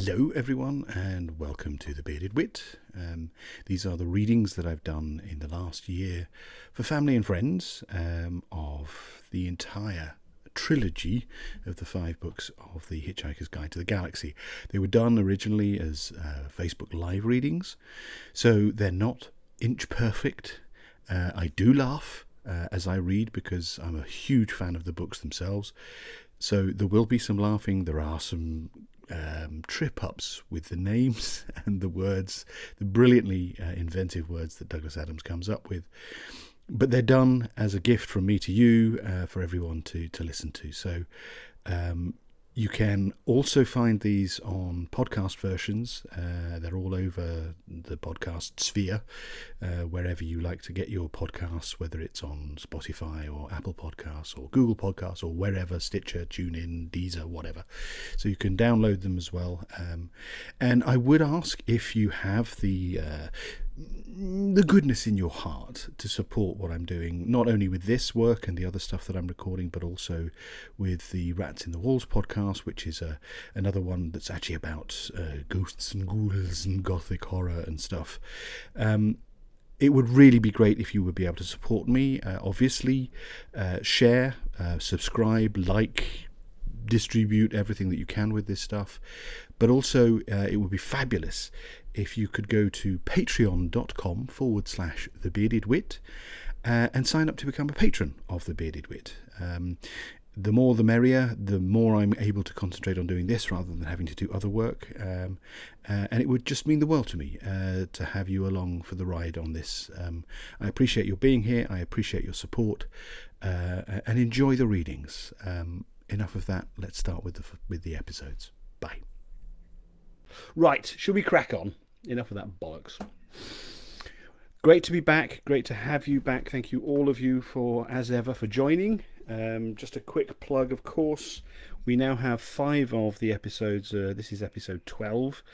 Hello everyone and welcome to The Bearded Wit. These are the readings that I've done in the last year for family and friends of the entire trilogy of the 5 books of the Hitchhiker's Guide to the Galaxy. They were done originally as Facebook Live readings, so they're not inch perfect. I do laugh as I read because I'm a huge fan of the books themselves. So there will be some laughing. There are some trip-ups with the names and the words, the brilliantly inventive words that Douglas Adams comes up with. But they're done as a gift from me to you for everyone to listen to. So you can also find these on podcast versions. They're all over the podcast sphere, wherever you like to get your podcasts, whether it's on Spotify or Apple Podcasts or Google Podcasts or wherever, Stitcher, TuneIn, Deezer, whatever. So you can download them as well. And I would ask if you have the goodness in your heart to support what I'm doing, not only with this work and the other stuff that I'm recording, but also with the Rats in the Walls podcast, which is another one that's actually about ghosts and ghouls and gothic horror and stuff. It would really be great if you would be able to support me. Obviously, share, subscribe, like, distribute everything that you can with this stuff. But also, it would be fabulous if you could go to patreon.com/thebeardedwit and sign up to become a patron of The Bearded Wit. The more the merrier, the more I'm able to concentrate on doing this rather than having to do other work. And it would just mean the world to me to have you along for the ride on this. I appreciate your being here. I appreciate your support and enjoy the readings. Enough of that. Let's start with the episodes. Bye. Right, should we crack on? Enough of that bollocks. Great to be back. Great to have you back. Thank you all of you for, as ever, for joining. Just a quick plug, of course. We now have 5 of the episodes. This is episode 12.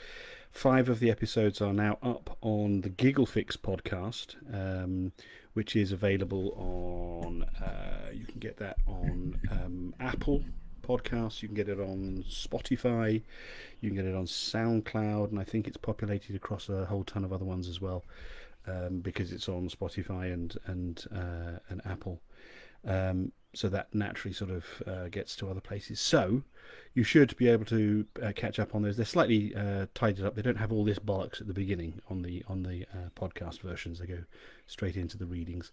5 of the episodes are now up on the Gigglefix podcast, which is available on, you can get that on Apple Podcasts, you can get it on Spotify, you can get it on SoundCloud, and I think it's populated across a whole ton of other ones as well, because it's on Spotify and Apple. So that naturally sort of gets to other places. So you should be able to catch up on those. They're slightly tidied up. They don't have all this bollocks at the beginning on the podcast versions. They go straight into the readings.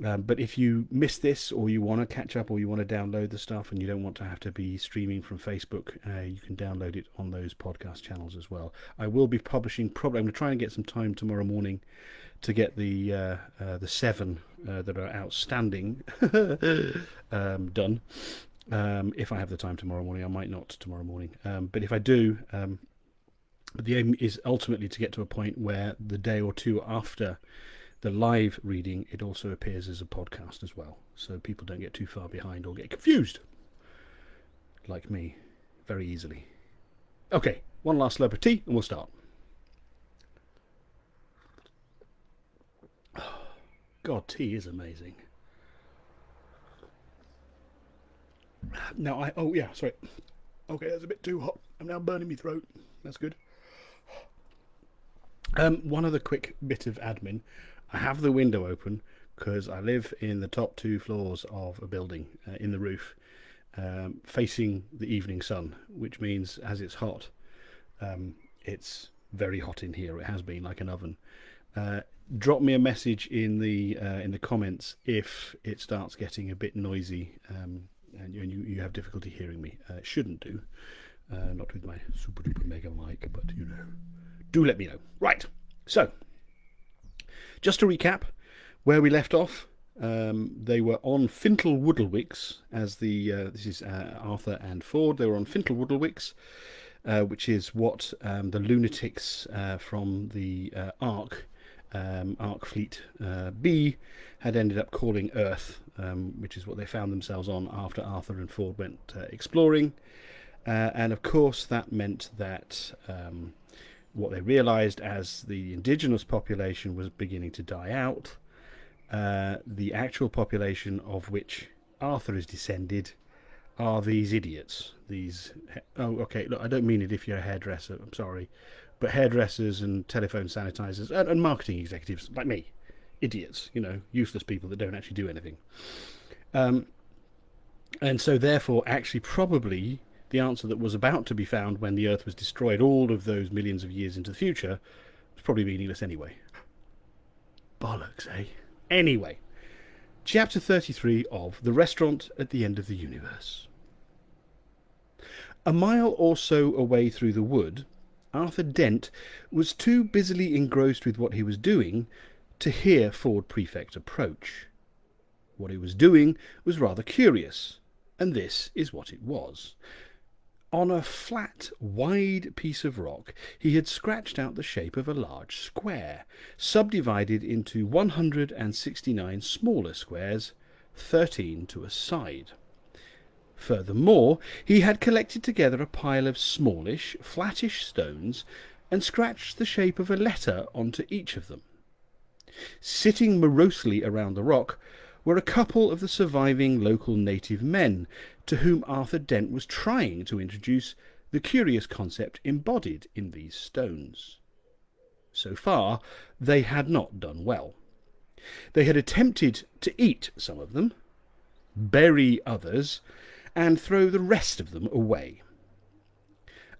But if you miss this, or you want to catch up, or you want to download the stuff and you don't want to have to be streaming from Facebook, you can download it on those podcast channels as well. I will be publishing, probably I'm going to try and get some time tomorrow morning to get the 7 that are outstanding done. If I have the time tomorrow morning. I might not tomorrow morning, but if I do, the aim is ultimately to get to a point where the day or two after the live reading, it also appears as a podcast as well, so people don't get too far behind or get confused like me very easily. Okay, one last slurp of tea and we'll start. God, tea is amazing. Now, sorry. Okay, that's a bit too hot. I'm now burning my throat. That's good. One other quick bit of admin. I have the window open because I live in the top 2 floors of a building in the roof, facing the evening sun, which means as it's hot, it's very hot in here. It has been like an oven. Drop me a message in the comments if it starts getting a bit noisy and you have difficulty hearing me. It shouldn't do, not with my super duper mega mic, but you know, do let me know. Right, so just to recap where we left off, they were on Fintel Woodlewicks as this is Arthur and Ford. They were on Fintel Woodlewicks, which is what the lunatics from the Ark Fleet B had ended up calling Earth, which is what they found themselves on after Arthur and Ford went exploring. And of course that meant that what they realised as the indigenous population was beginning to die out, the actual population of which Arthur is descended are these idiots. Okay, look, I don't mean it if you're a hairdresser, I'm sorry. But hairdressers and telephone sanitizers and marketing executives like me, idiots, useless people that don't actually do anything. Um, and so, therefore, actually, probably the answer that was about to be found when the Earth was destroyed all of those millions of years into the future was probably meaningless anyway. Bollocks, eh? Anyway, chapter 33 of The Restaurant at the End of the Universe. A mile or so away through the wood, Arthur Dent was too busily engrossed with what he was doing to hear Ford Prefect approach. What he was doing was rather curious, and this is what it was. On a flat, wide piece of rock, he had scratched out the shape of a large square, subdivided into 169 smaller squares, 13 to a side. Furthermore, he had collected together a pile of smallish, flattish stones and scratched the shape of a letter onto each of them. Sitting morosely around the rock were a couple of the surviving local native men, to whom Arthur Dent was trying to introduce the curious concept embodied in these stones. So far, they had not done well. They had attempted to eat some of them, bury others, and throw the rest of them away.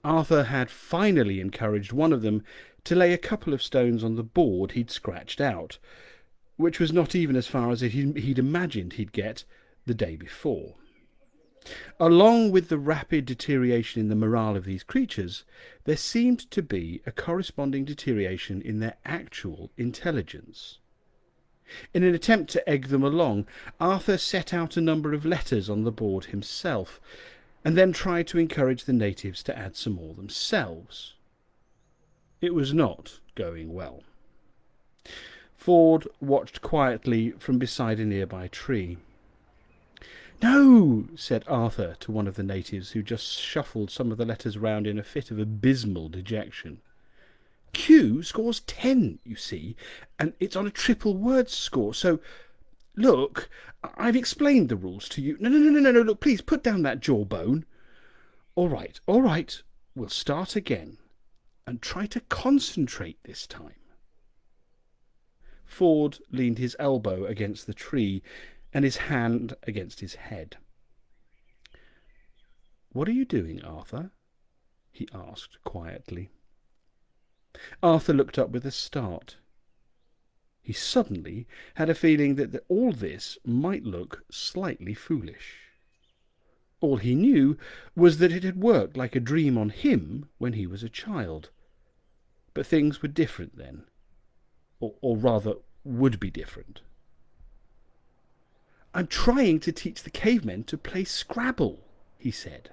Arthur had finally encouraged one of them to lay a couple of stones on the board he'd scratched out, which was not even as far as he'd imagined he'd get the day before. Along with the rapid deterioration in the morale of these creatures, there seemed to be a corresponding deterioration in their actual intelligence. In an attempt to egg them along, Arthur set out a number of letters on the board himself, and then tried to encourage the natives to add some more themselves. It was not going well. Ford watched quietly from beside a nearby tree. "No," said Arthur to one of the natives, who just shuffled some of the letters round in a fit of abysmal dejection. "Q scores 10, you see, and it's on a triple word score, so... Look, I've explained the rules to you. No, look, please, put down that jawbone. All right, we'll start again, and try to concentrate this time." Ford leaned his elbow against the tree and his hand against his head. "What are you doing, Arthur?" he asked quietly. Arthur looked up with a start. He suddenly had a feeling that all this might look slightly foolish. All he knew was that it had worked like a dream on him when he was a child. But things were different then. Or rather, would be different. "I'm trying to teach the cavemen to play Scrabble," he said.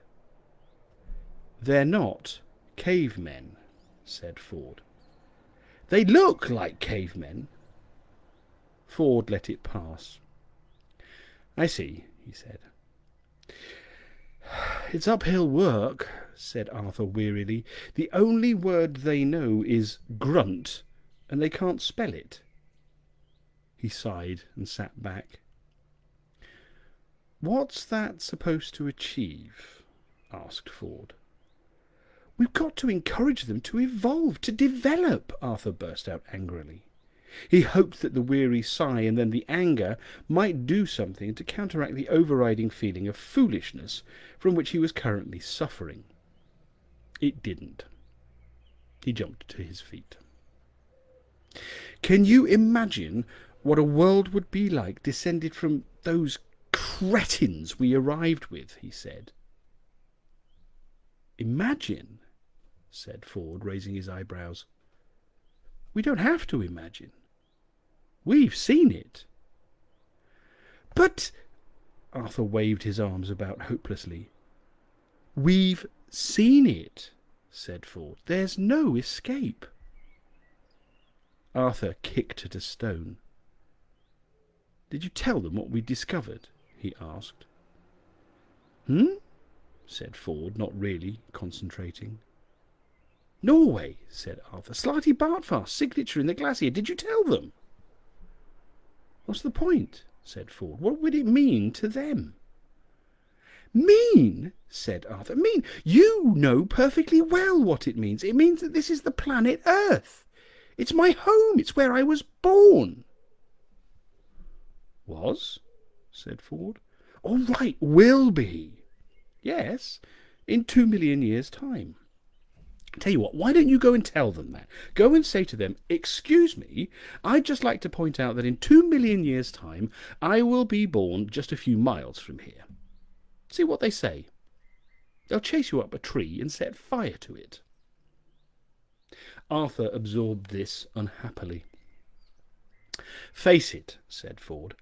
"They're not cavemen," said Ford. "They look like cavemen." Ford let it pass. "I see," he said. "It's uphill work," said Arthur wearily. "The only word they know is grunt, and they can't spell it." He sighed and sat back. "What's that supposed to achieve?" asked Ford. "We've got to encourage them to evolve, to develop," Arthur burst out angrily. He hoped that the weary sigh and then the anger might do something to counteract the overriding feeling of foolishness from which he was currently suffering. It didn't. He jumped to his feet. "Can you imagine what a world would be like descended from those cretins we arrived with?" he said. "Imagine?" said Ford, raising his eyebrows. "We don't have to imagine. We've seen it." "But," Arthur waved his arms about hopelessly. "We've seen it," said Ford. "There's no escape." Arthur kicked at a stone. "Did you tell them what we discovered?" he asked. Said Ford, not really concentrating. "Norway," said Arthur. "Slarty Bartfast, signature in the glacier. Did you tell them?" "What's the point?" said Ford. "What would it mean to them?" Mean, said Arthur. Mean? You know perfectly well what it means. It means that this is the planet Earth. It's my home. It's where I was born. Was? Said Ford. All right, will be. Yes, in 2 million years' time. Tell you what, why don't you go and tell them that? Go and say to them, excuse me, I'd just like to point out that in 2 million years' time, I will be born just a few miles from here. See what they say. They'll chase you up a tree and set fire to it. Arthur absorbed this unhappily. Face it, said Ford,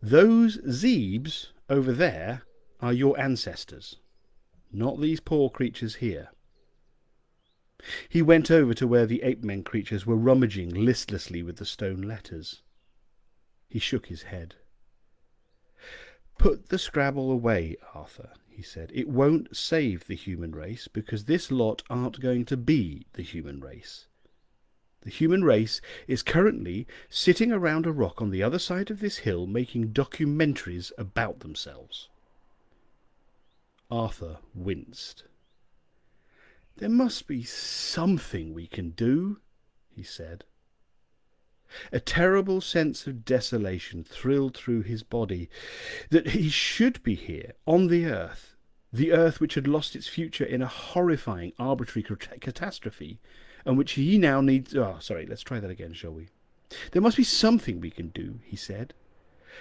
those Zebes over there are your ancestors, not these poor creatures here. He went over to where the ape-men creatures were rummaging listlessly with the stone letters. He shook his head. Put the Scrabble away, Arthur, he said. It won't save the human race, because this lot aren't going to be the human race. The human race is currently sitting around a rock on the other side of this hill making documentaries about themselves. Arthur winced. There must be something we can do, he said. A terrible sense of desolation thrilled through his body. That he should be here, on the Earth which had lost its future in a horrifying arbitrary catastrophe, and which he now needs... let's try that again, shall we? There must be something we can do, he said.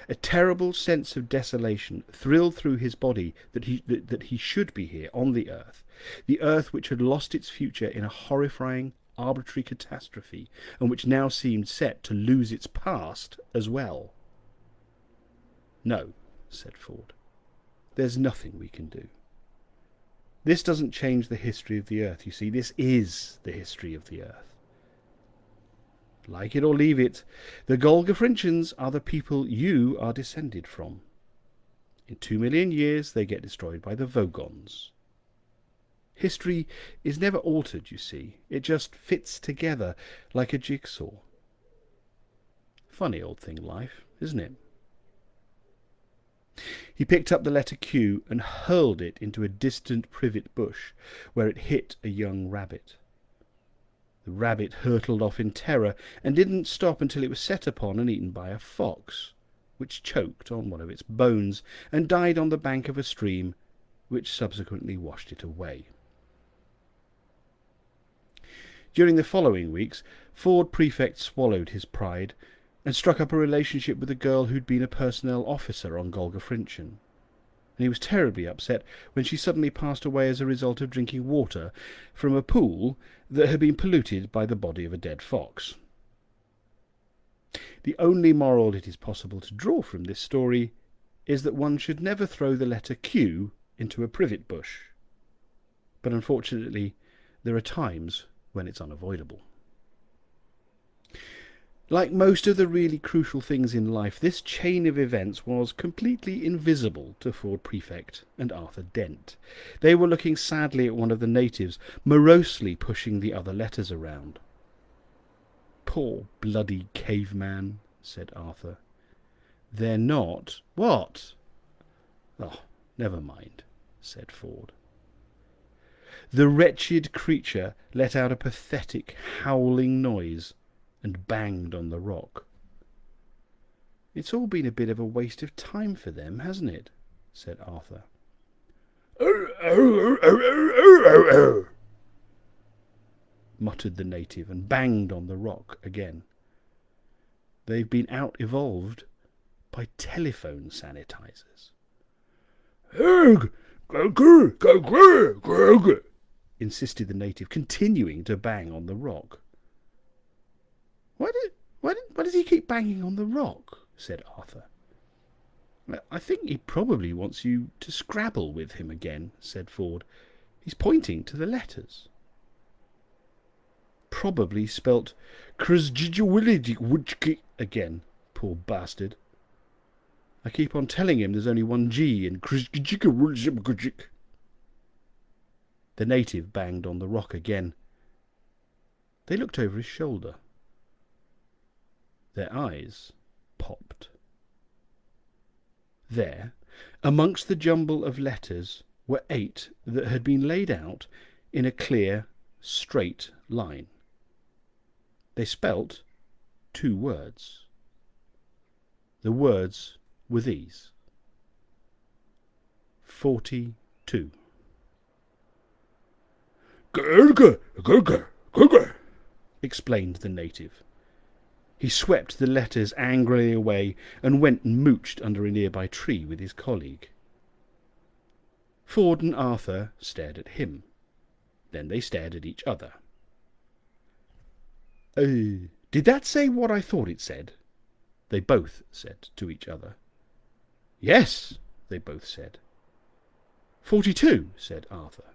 A terrible sense of desolation thrilled through his body that he should be here, on the Earth which had lost its future in a horrifying, arbitrary catastrophe, and which now seemed set to lose its past as well. No, said Ford. There's nothing we can do. This doesn't change the history of the Earth, you see. This is the history of the Earth. Like it or leave it, the Golgafrinchans are the people you are descended from. In 2 million years they get destroyed by the Vogons. History is never altered, you see. It just fits together like a jigsaw. Funny old thing, life, isn't it? He picked up the letter Q and hurled it into a distant privet bush, where it hit a young rabbit. The rabbit hurtled off in terror and didn't stop until it was set upon and eaten by a fox, which choked on one of its bones and died on the bank of a stream, which subsequently washed it away. During the following weeks, Ford Prefect swallowed his pride and struck up a relationship with a girl who'd been a personnel officer on Golgafrinchon. And he was terribly upset when she suddenly passed away as a result of drinking water from a pool that had been polluted by the body of a dead fox. The only moral it is possible to draw from this story is that one should never throw the letter Q into a privet bush. But unfortunately, there are times when it's unavoidable. Like most of the really crucial things in life, this chain of events was completely invisible to Ford Prefect and Arthur Dent. They were looking sadly at one of the natives, morosely pushing the other letters around. Poor bloody caveman, said Arthur. They're not... What? Oh, never mind, said Ford. The wretched creature let out a pathetic, howling noise and banged on the rock. It's all been a bit of a waste of time for them, hasn't it? Said Arthur. Muttered the native and banged on the rock again. They've been out-evolved by telephone sanitizers. Insisted the native, continuing to bang on the rock. Why does he keep banging on the rock? Said Arthur. I think he probably wants you to Scrabble with him again, said Ford. He's pointing to the letters. Probably spelt again, poor bastard. I keep on telling him there's only one G in The native banged on the rock again. They looked over his shoulder. Their eyes popped. There, Amongst the jumble of letters were 8 that had been laid out in a clear, straight line. They spelt 2 words. The words were these: 42. Gurgur, gurgur, gurgur, explained the native. He swept the letters angrily away and went and mooched under a nearby tree with his colleague. Ford and Arthur stared at him. Then they stared at each other. Did that say what I thought it said?" they both said to each other. "Yes," they both said. 42, said Arthur.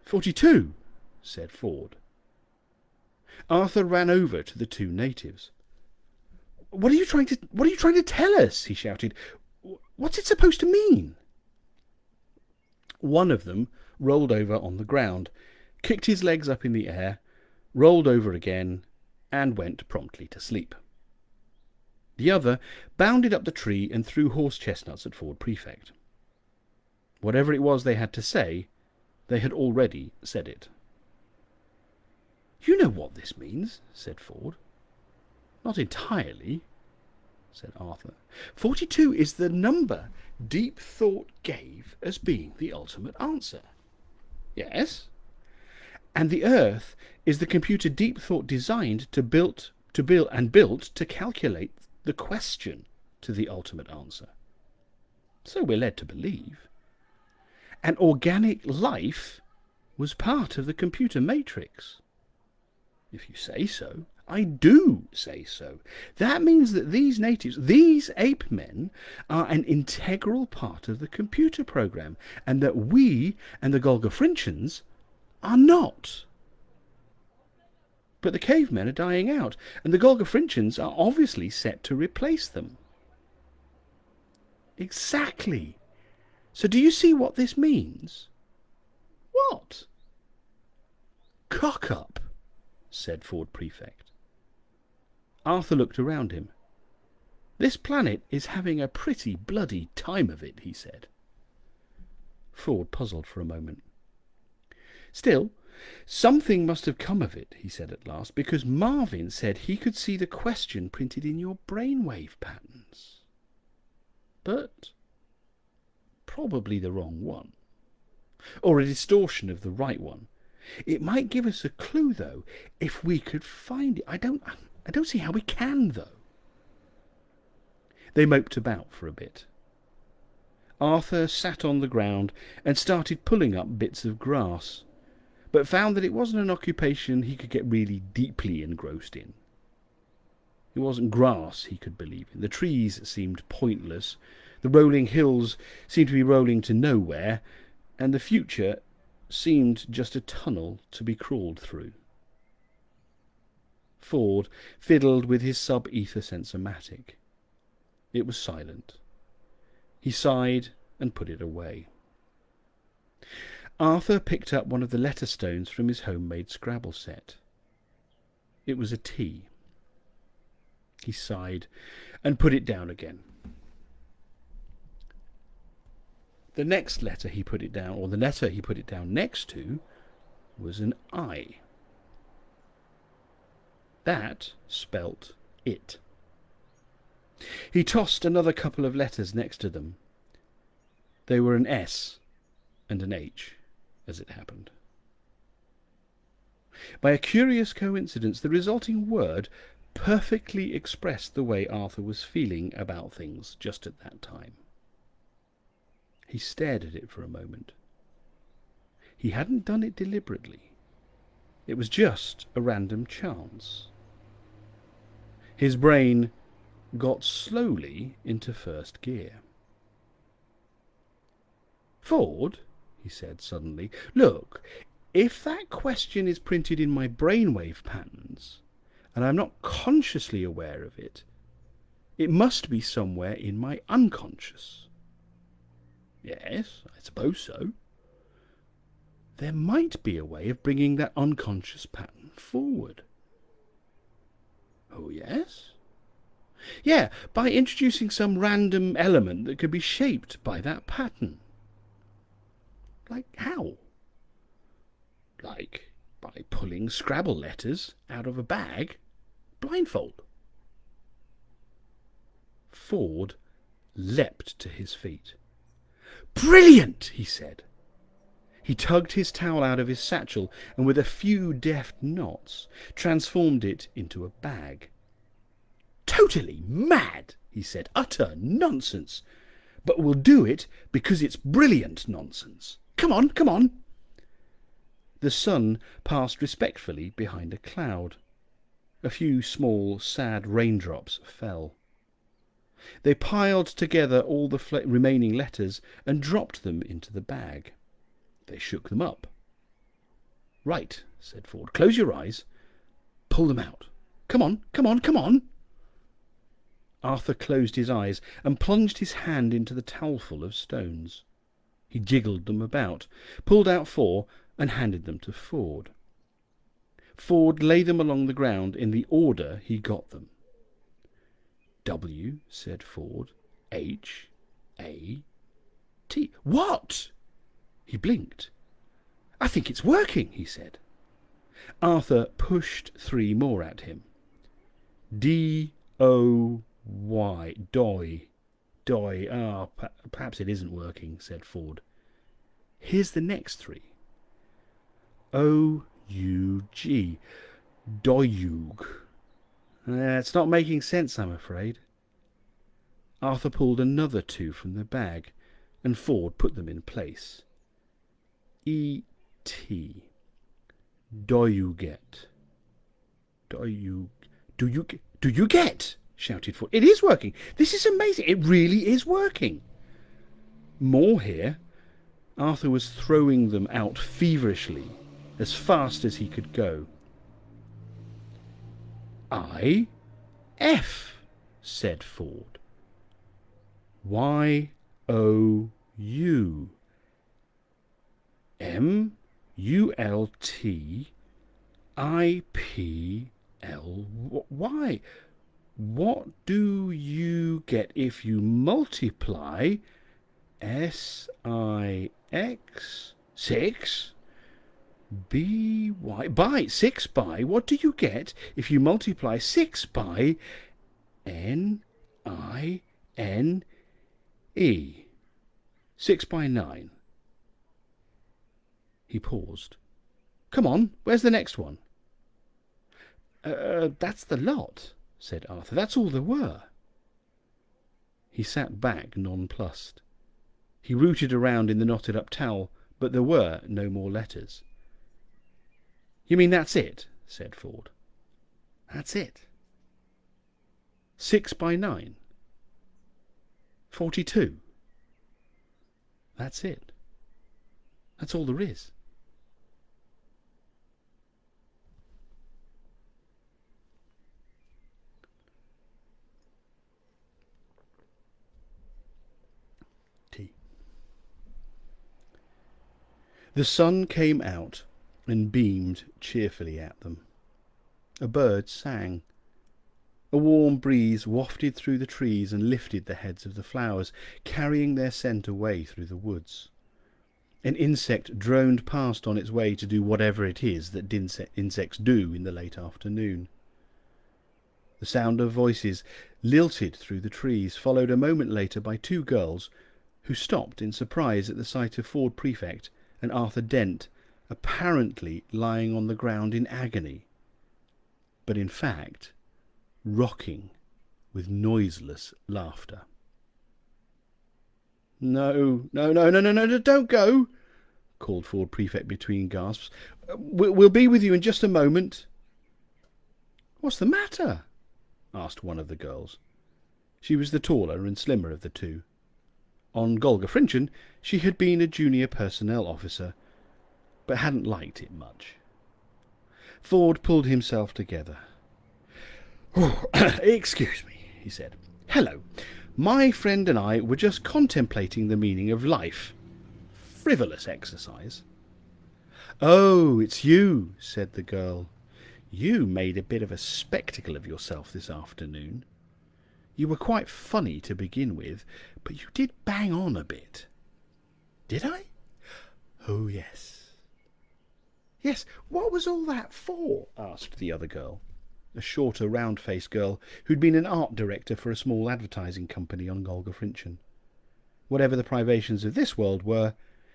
42, said Ford. Arthur ran over to the 2 natives. What are you trying to tell us?" he shouted. "What's it supposed to mean?" One of them rolled over on the ground, kicked his legs up in the air, rolled over again, and went promptly to sleep. The other bounded up the tree and threw horse chestnuts at Ford Prefect. Whatever it was they had to say, they had already said it. "You know what this means," said Ford. "Not entirely," said Arthur. 42 is the number Deep Thought gave as being the ultimate answer." "Yes." "And the Earth is the computer Deep Thought designed to built to calculate the question to the ultimate answer." "So we're led to believe." "And organic life was part of the computer matrix." "If you say so." "I do say so. That means that these natives, these ape men, are an integral part of the computer program, and that we and the Golgafrinchans are not." "But the cavemen are dying out, and the Golgafrinchans are obviously set to replace them." "Exactly. So do you see what this means?" "What?" "Cock up," said Ford Prefect. Arthur looked around him. "This planet is having a pretty bloody time of it," he said. Ford puzzled for a moment. "Still, something must have come of it," he said at last, "because Marvin said he could see the question printed in your brainwave patterns. But probably the wrong one. Or a distortion of the right one. It might give us a clue, though, if we could find it. I don't see how we can, though." They moped about for a bit. Arthur sat on the ground and started pulling up bits of grass, but found that it wasn't an occupation he could get really deeply engrossed in. It wasn't grass he could believe in. The trees seemed pointless, the rolling hills seemed to be rolling to nowhere, and the future seemed just a tunnel to be crawled through. Ford fiddled with his sub-ether sensormatic. It was silent. He sighed and put it away. Arthur picked up one of the letter stones from his homemade Scrabble set. It was a T. He sighed and put it down again. The next letter he put it down, or the letter he put it down next to, was an I. That spelt it. He tossed another couple of letters next to them. They were an S and an H, as it happened. By a curious coincidence, the resulting word perfectly expressed the way Arthur was feeling about things just at that time. He stared at it for a moment. He hadn't done it deliberately. It was just a random chance. His brain got slowly into first gear. "Ford," he said suddenly, "look, if that question is printed in my brainwave patterns, and I'm not consciously aware of it, it must be somewhere in my unconscious." "Yes, I suppose so." "There might be a way of bringing that unconscious pattern forward." "Oh, yes?" Yeah, by introducing some random element that could be shaped by that pattern. Like how? Like by pulling Scrabble letters out of a bag blindfold. Ford leapt to his feet. "Brilliant!" he said. He tugged his towel out of his satchel and with a few deft knots transformed it into a bag. "Totally mad," he said. "Utter nonsense. But we'll do it because it's brilliant nonsense. Come on, come on." The sun passed respectfully behind a cloud. A few small, sad raindrops fell. They piled together all the remaining letters and dropped them into the bag. They shook them up. "Right," said Ford. "Close your eyes. Pull them out. Come on, come on, come on." Arthur closed his eyes and plunged his hand into the towelful of stones. He jiggled them about, pulled out 4, and handed them to Ford. Ford laid them along the ground in the order he got them. "W," said Ford. "H, A, T." "What?" He blinked. "I think it's working," he said. Arthur pushed 3 more at him. D-O-Y, doy, doy. Ah, perhaps it isn't working, said Ford. "Here's the next 3. O-U-G, doyug. It's not making sense, I'm afraid." Arthur pulled another 2 from the bag, and Ford put them in place. E-T, doyuget. Do you get? Shouted Ford. "It is working. This is amazing. It really is working." More here. Arthur was throwing them out feverishly, as fast as he could go. I-F, said Ford. Y-O-U. M-U-L-T-I-P-L-Y. What do you get if you multiply S-I-X 6 B-Y by 6 by? What do you get if you multiply 6 by N-I-N-E? 6 by 9. He paused. "Come on, where's the next one?" That's the lot," said Arthur. "That's all there were." He sat back nonplussed. He rooted around in the knotted up towel, but there were no more letters. "You mean that's it?" said Ford. "That's it." 6 by 9. 42. That's it. That's all there is. The sun came out and beamed cheerfully at them. A bird sang. A warm breeze wafted through the trees and lifted the heads of the flowers, carrying their scent away through the woods. An insect droned past on its way to do whatever it is that insects do in the late afternoon. The sound of voices lilted through the trees, followed a moment later by 2 girls who stopped in surprise at the sight of Ford Prefect and Arthur Dent apparently lying on the ground in agony, but in fact rocking with noiseless laughter. No, don't go," called Ford Prefect between gasps. We'll be with you in just a moment." "What's the matter?" asked one of the girls. She was the taller and slimmer of the 2. On Golga Frinchen she had been a junior personnel officer, but hadn't liked it much. Ford pulled himself together. "Excuse me," he said. "Hello. My friend and I were just contemplating the meaning of life. Frivolous exercise." "Oh, it's you," said the girl. "You made a bit of a spectacle of yourself this afternoon." You were quite funny to begin with, but you did bang on a bit. Did I? Oh, yes. Yes, what was all that for? Asked the other girl, a shorter, round-faced girl who'd been an art director for a small advertising company on Golgafrinchen. Whatever the privations of this world were,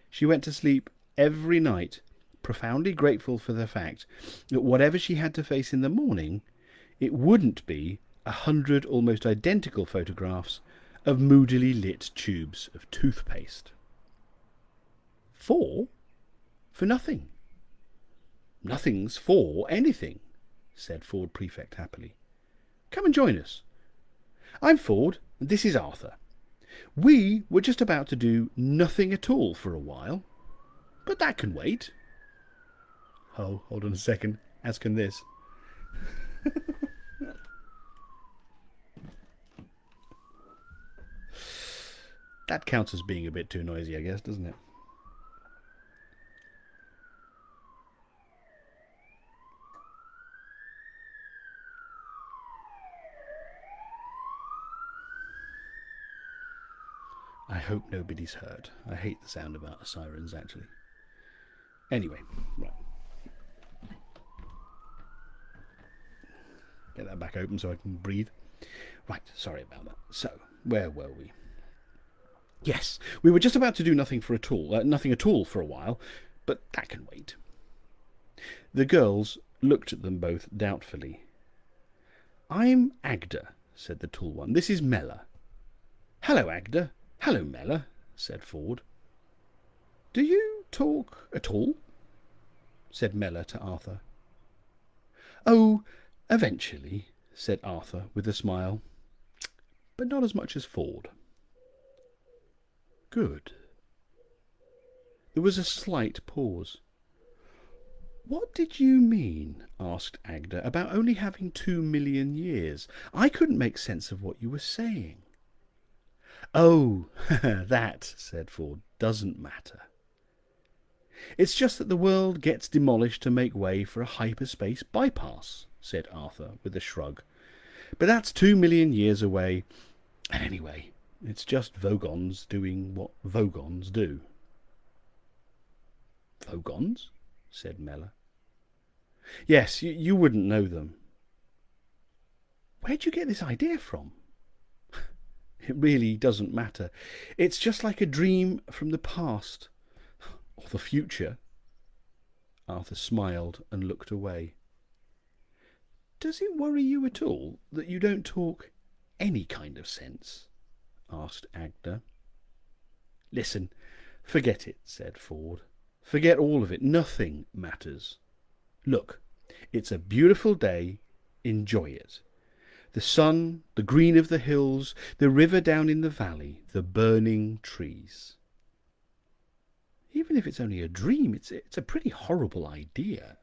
she went to sleep every night, profoundly grateful for the fact that whatever she had to face in the morning, it wouldn't be 100 almost identical photographs of moodily lit tubes of toothpaste. For nothing. Nothing's for anything, said Ford Prefect happily. Come and join us. I'm Ford, and this is Arthur. We were just about to do nothing at all for a while, but that can wait. Oh, hold on a second, as can this. That counts as being a bit too noisy, I guess, doesn't it? I hope nobody's hurt. I hate the sound of our sirens, actually. Anyway, right. Get that back open so I can breathe. Right, sorry about that. So, where were we? Yes, we were just about to do nothing at all for a while, but that can wait. The girls looked at them both doubtfully. I'm Agda, said the tall one. This is Mella. Hello, Agda. Hello, Mella, said Ford. Do you talk at all? Said Mella to Arthur. Oh, eventually, said Arthur with a smile, but not as much as Ford. Good. There was a slight pause. What did you mean, asked Agda, about only having 2 million years? I couldn't make sense of what you were saying. Oh, that, said Ford, doesn't matter. It's just that the world gets demolished to make way for a hyperspace bypass, said Arthur with a shrug. But that's 2 million years away, and anyway, it's just Vogons doing what Vogons do. Vogons? Said Mella. Yes, you wouldn't know them. Where'd you get this idea from? It really doesn't matter. It's just like a dream from the past. Or the future. Arthur smiled and looked away. Does it worry you at all that you don't talk any kind of sense? Asked Agda. Listen, forget it, said Ford. Forget all of it. Nothing matters. Look, it's a beautiful day. Enjoy it. The sun, the green of the hills, the river down in the valley, the burning trees. Even if it's only a dream, it's a pretty horrible idea,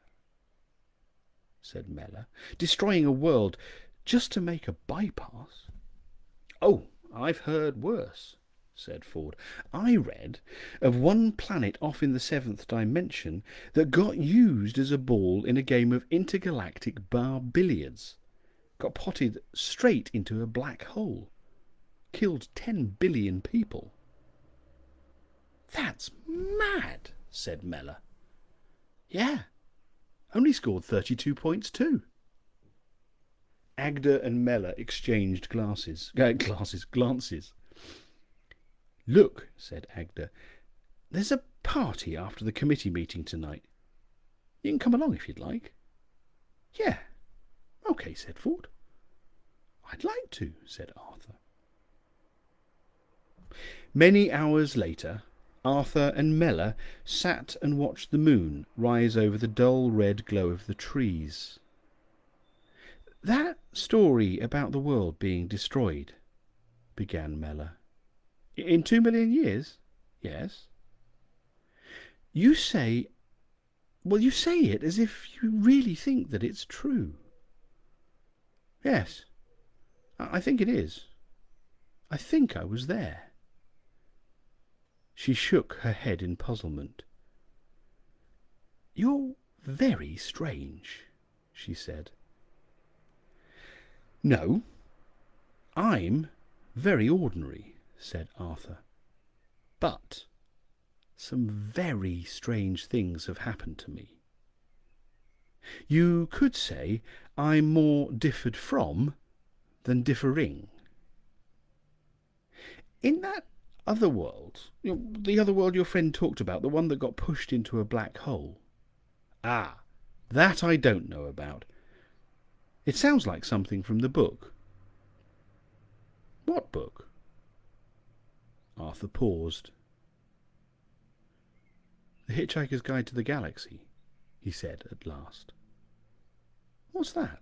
said Mella. Destroying a world just to make a bypass. Oh, I've heard worse, said Ford. I read of one planet off in the 7th dimension that got used as a ball in a game of intergalactic bar billiards. Got potted straight into a black hole. Killed 10 billion people. That's mad, said Mella. Yeah, only scored 32 points too. Agda and Mella exchanged glances. Look, said Agda, there's a party after the committee meeting tonight. You can come along if you'd like. Yeah. OK, said Ford. I'd like to, said Arthur. Many hours later, Arthur and Mella sat and watched the moon rise over the dull red glow of the trees. That story about the world being destroyed, began Mella. In 2 million years? Yes. You say it as if you really think that it's true. Yes, I think it is. I think I was there. She shook her head in puzzlement. You're very strange, she said. No, I'm very ordinary, said Arthur. But some very strange things have happened to me. You could say I'm more differed from than differing. In that other world, the other world your friend talked about, the one that got pushed into a black hole. Ah, that I don't know about. It sounds like something from the book. What book? Arthur paused. The Hitchhiker's Guide to the Galaxy, he said at last. What's that?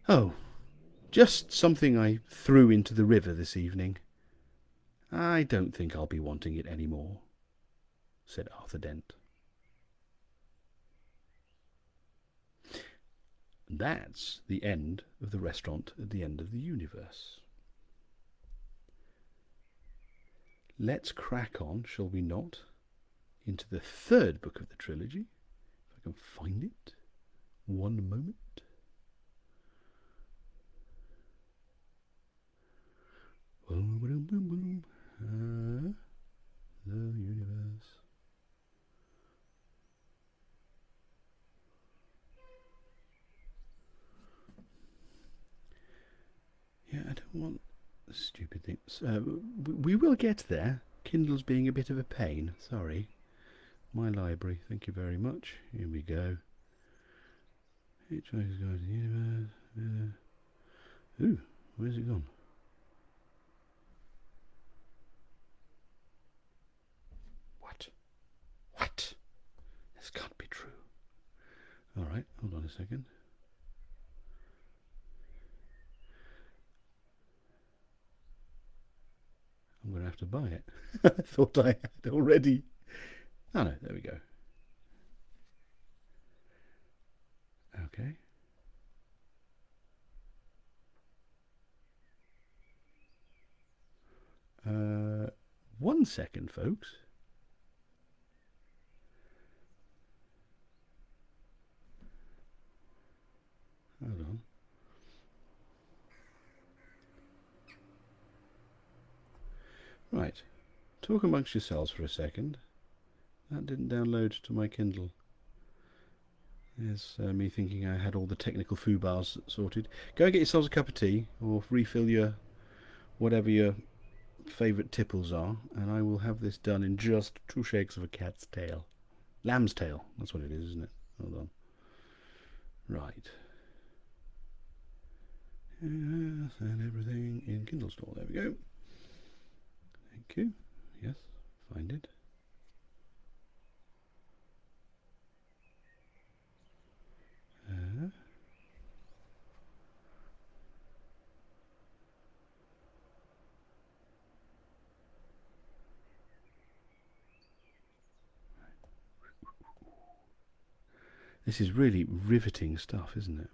Oh, just something I threw into the river this evening. I don't think I'll be wanting it any more, said Arthur Dent. And that's the end of The Restaurant at the End of the Universe. Let's crack on, shall we not, into the third book of the trilogy. If I can find it. One moment. The universe. Yeah, I don't want stupid things. We will get there. Kindle's being a bit of a pain. Sorry. My library. Thank you very much. Here we go. Hitchhiker's Guide to the Universe. Ooh, where's it gone? What? This can't be true. Alright, hold on a second. I'm going to have to buy it. I thought I had already. Oh no, there we go. Okay. 1 second, folks. Hold on. Right. Talk amongst yourselves for a second. That didn't download to my Kindle. There's me thinking I had all the technical foo-bars sorted. Go and get yourselves a cup of tea, or refill your whatever your favourite tipples are, and I will have this done in just 2 shakes of a cat's tail. Lamb's tail, that's what it is, isn't it? Hold on. Right. Yes, and everything in Kindle Store. There we go. Thank you. Yes, find it. This is really riveting stuff, isn't it?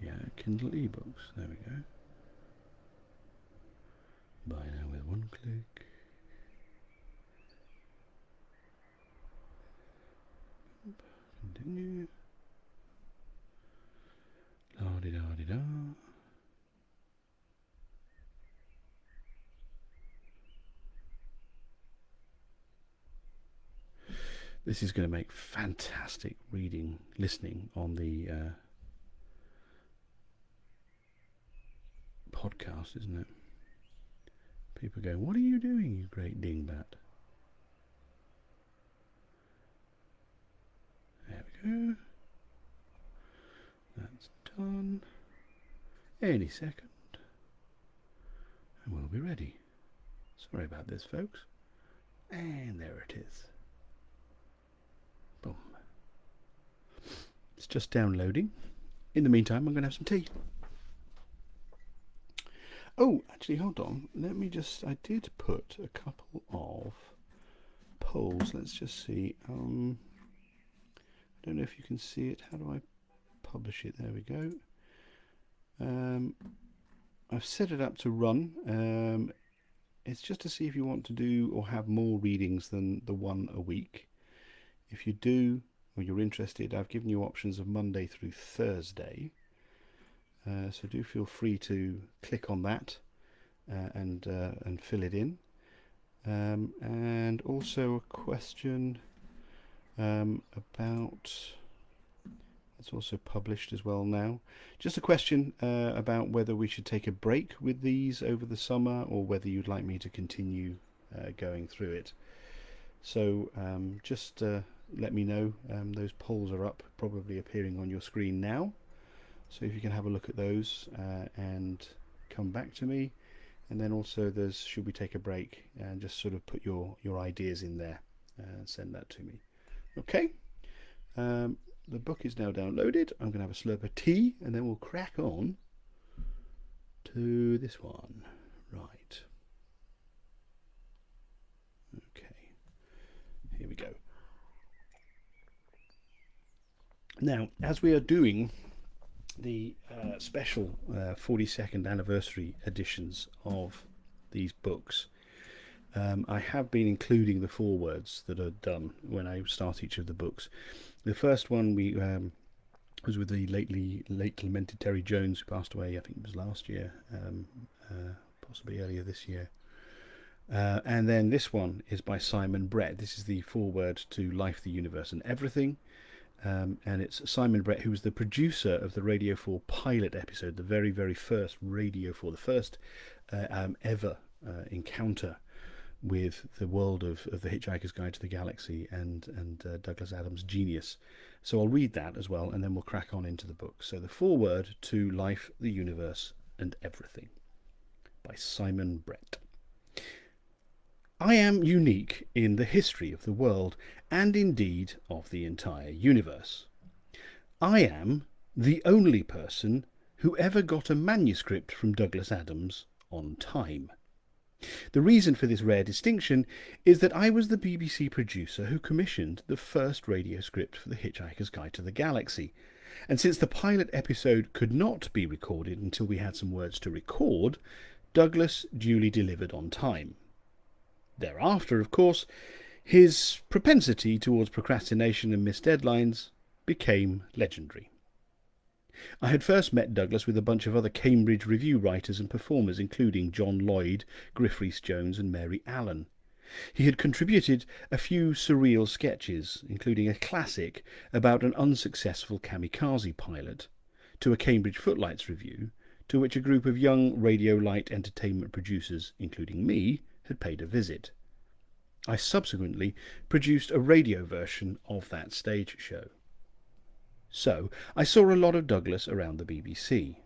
Yeah, Kindle ebooks. There we go. Buy now with 1 click. Continue. La-di-da-di-da. This is going to make fantastic listening on the podcast, isn't it? People go, "What are you doing, you great dingbat?" There we go. That's done. Any second. And we'll be ready. Sorry about this, folks. And there it is. Boom. It's just downloading. In the meantime, I'm going to have some tea. Oh, actually, hold on. Let me just... I did put a couple of polls. Let's just see. I don't know if you can see it. How do I publish it? There we go. I've set it up to run. It's just to see if you want to do or have more readings than the 1 a week. If you do, or you're interested, I've given you options of Monday through Thursday. So do feel free to click on that and fill it in. And also a question about, it's also published as well now, just a question about whether we should take a break with these over the summer or whether you'd like me to continue going through it. So just let me know. Those polls are up, probably appearing on your screen now. So if you can have a look at those and come back to me. And then also there's, should we take a break, and just sort of put your ideas in there and send that to me. Okay. The book is now downloaded. I'm going to have a slurp of tea and then we'll crack on to this one. Right. Okay. Here we go. Now, as we are doing the special 42nd anniversary editions of these books, I have been including the forewords that are done when I start each of the books. The first one we was with the late lamented Terry Jones, who passed away, I think it was last year, possibly earlier this year. And then this one is by Simon Brett. This is the foreword to Life, the Universe and Everything. And it's Simon Brett, who was the producer of the Radio 4 pilot episode, the very, very first Radio 4, the first ever encounter with the world of the Hitchhiker's Guide to the Galaxy and Douglas Adams' genius. So I'll read that as well, and then we'll crack on into the book. So the foreword to Life, the Universe and Everything by Simon Brett. I am unique in the history of the world, and indeed of the entire universe. I am the only person who ever got a manuscript from Douglas Adams on time. The reason for this rare distinction is that I was the BBC producer who commissioned the first radio script for the Hitchhiker's Guide to the Galaxy, and since the pilot episode could not be recorded until we had some words to record, Douglas duly delivered on time. Thereafter, of course, his propensity towards procrastination and missed deadlines became legendary. I had first met Douglas with a bunch of other Cambridge Review writers and performers, including John Lloyd, Griff Rhys-Jones and Mary Allen. He had contributed a few surreal sketches, including a classic about an unsuccessful kamikaze pilot, to a Cambridge Footlights review, to which a group of young radio light entertainment producers, including me, had paid a visit. I subsequently produced a radio version of that stage show. So, I saw a lot of Douglas around the BBC.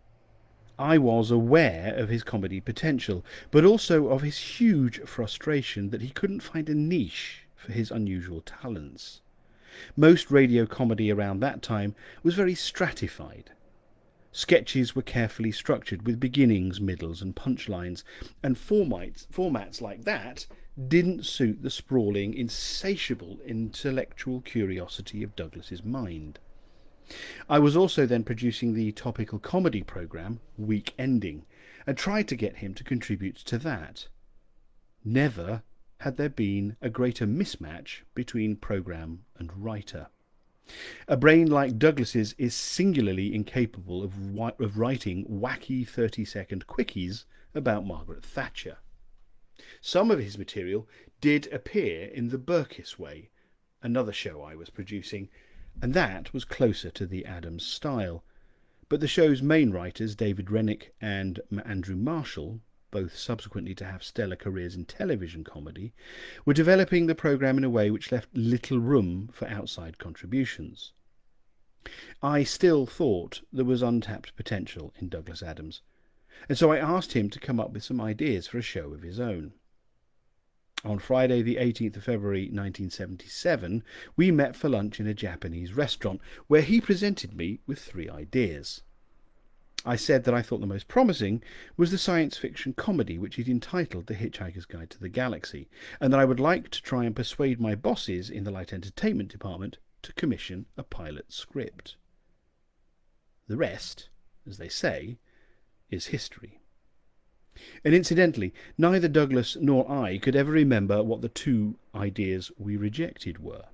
I was aware of his comedy potential, but also of his huge frustration that he couldn't find a niche for his unusual talents. Most radio comedy around that time was very stratified. Sketches were carefully structured with beginnings, middles and punchlines, and formats like that didn't suit the sprawling, insatiable intellectual curiosity of Douglas's mind. I was also then producing the topical comedy programme, Week Ending, and tried to get him to contribute to that. Never had there been a greater mismatch between programme and writer. A brain like Douglas's is singularly incapable of writing wacky 30-second quickies about Margaret Thatcher. Some of his material did appear in The Burkiss Way, another show I was producing, and that was closer to the Adams style. But the show's main writers, David Rennick and Andrew Marshall, both subsequently to have stellar careers in television comedy, were developing the programme in a way which left little room for outside contributions. I still thought there was untapped potential in Douglas Adams, and so I asked him to come up with some ideas for a show of his own. On Friday the 18th of February 1977, we met for lunch in a Japanese restaurant, where he presented me with 3 ideas. I said that I thought the most promising was the science fiction comedy which he'd entitled The Hitchhiker's Guide to the Galaxy, and that I would like to try and persuade my bosses in the light entertainment department to commission a pilot script. The rest, as they say, is history. And incidentally, neither Douglas nor I could ever remember what the 2 ideas we rejected were.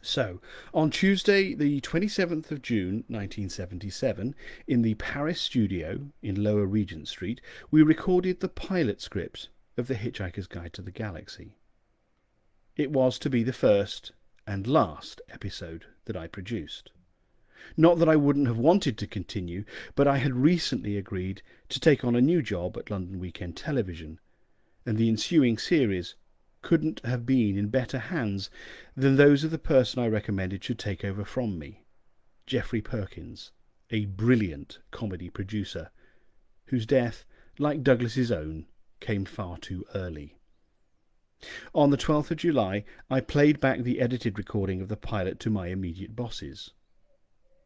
So, on Tuesday, the 27th of June 1977, in the Paris studio in Lower Regent Street, we recorded the pilot script of The Hitchhiker's Guide to the Galaxy. It was to be the first and last episode that I produced. Not that I wouldn't have wanted to continue, but I had recently agreed to take on a new job at London Weekend Television, and the ensuing series couldn't have been in better hands than those of the person I recommended should take over from me, Geoffrey Perkins, a brilliant comedy producer, whose death, like Douglas's own, came far too early. On the 12th of July, I played back the edited recording of the pilot to my immediate bosses.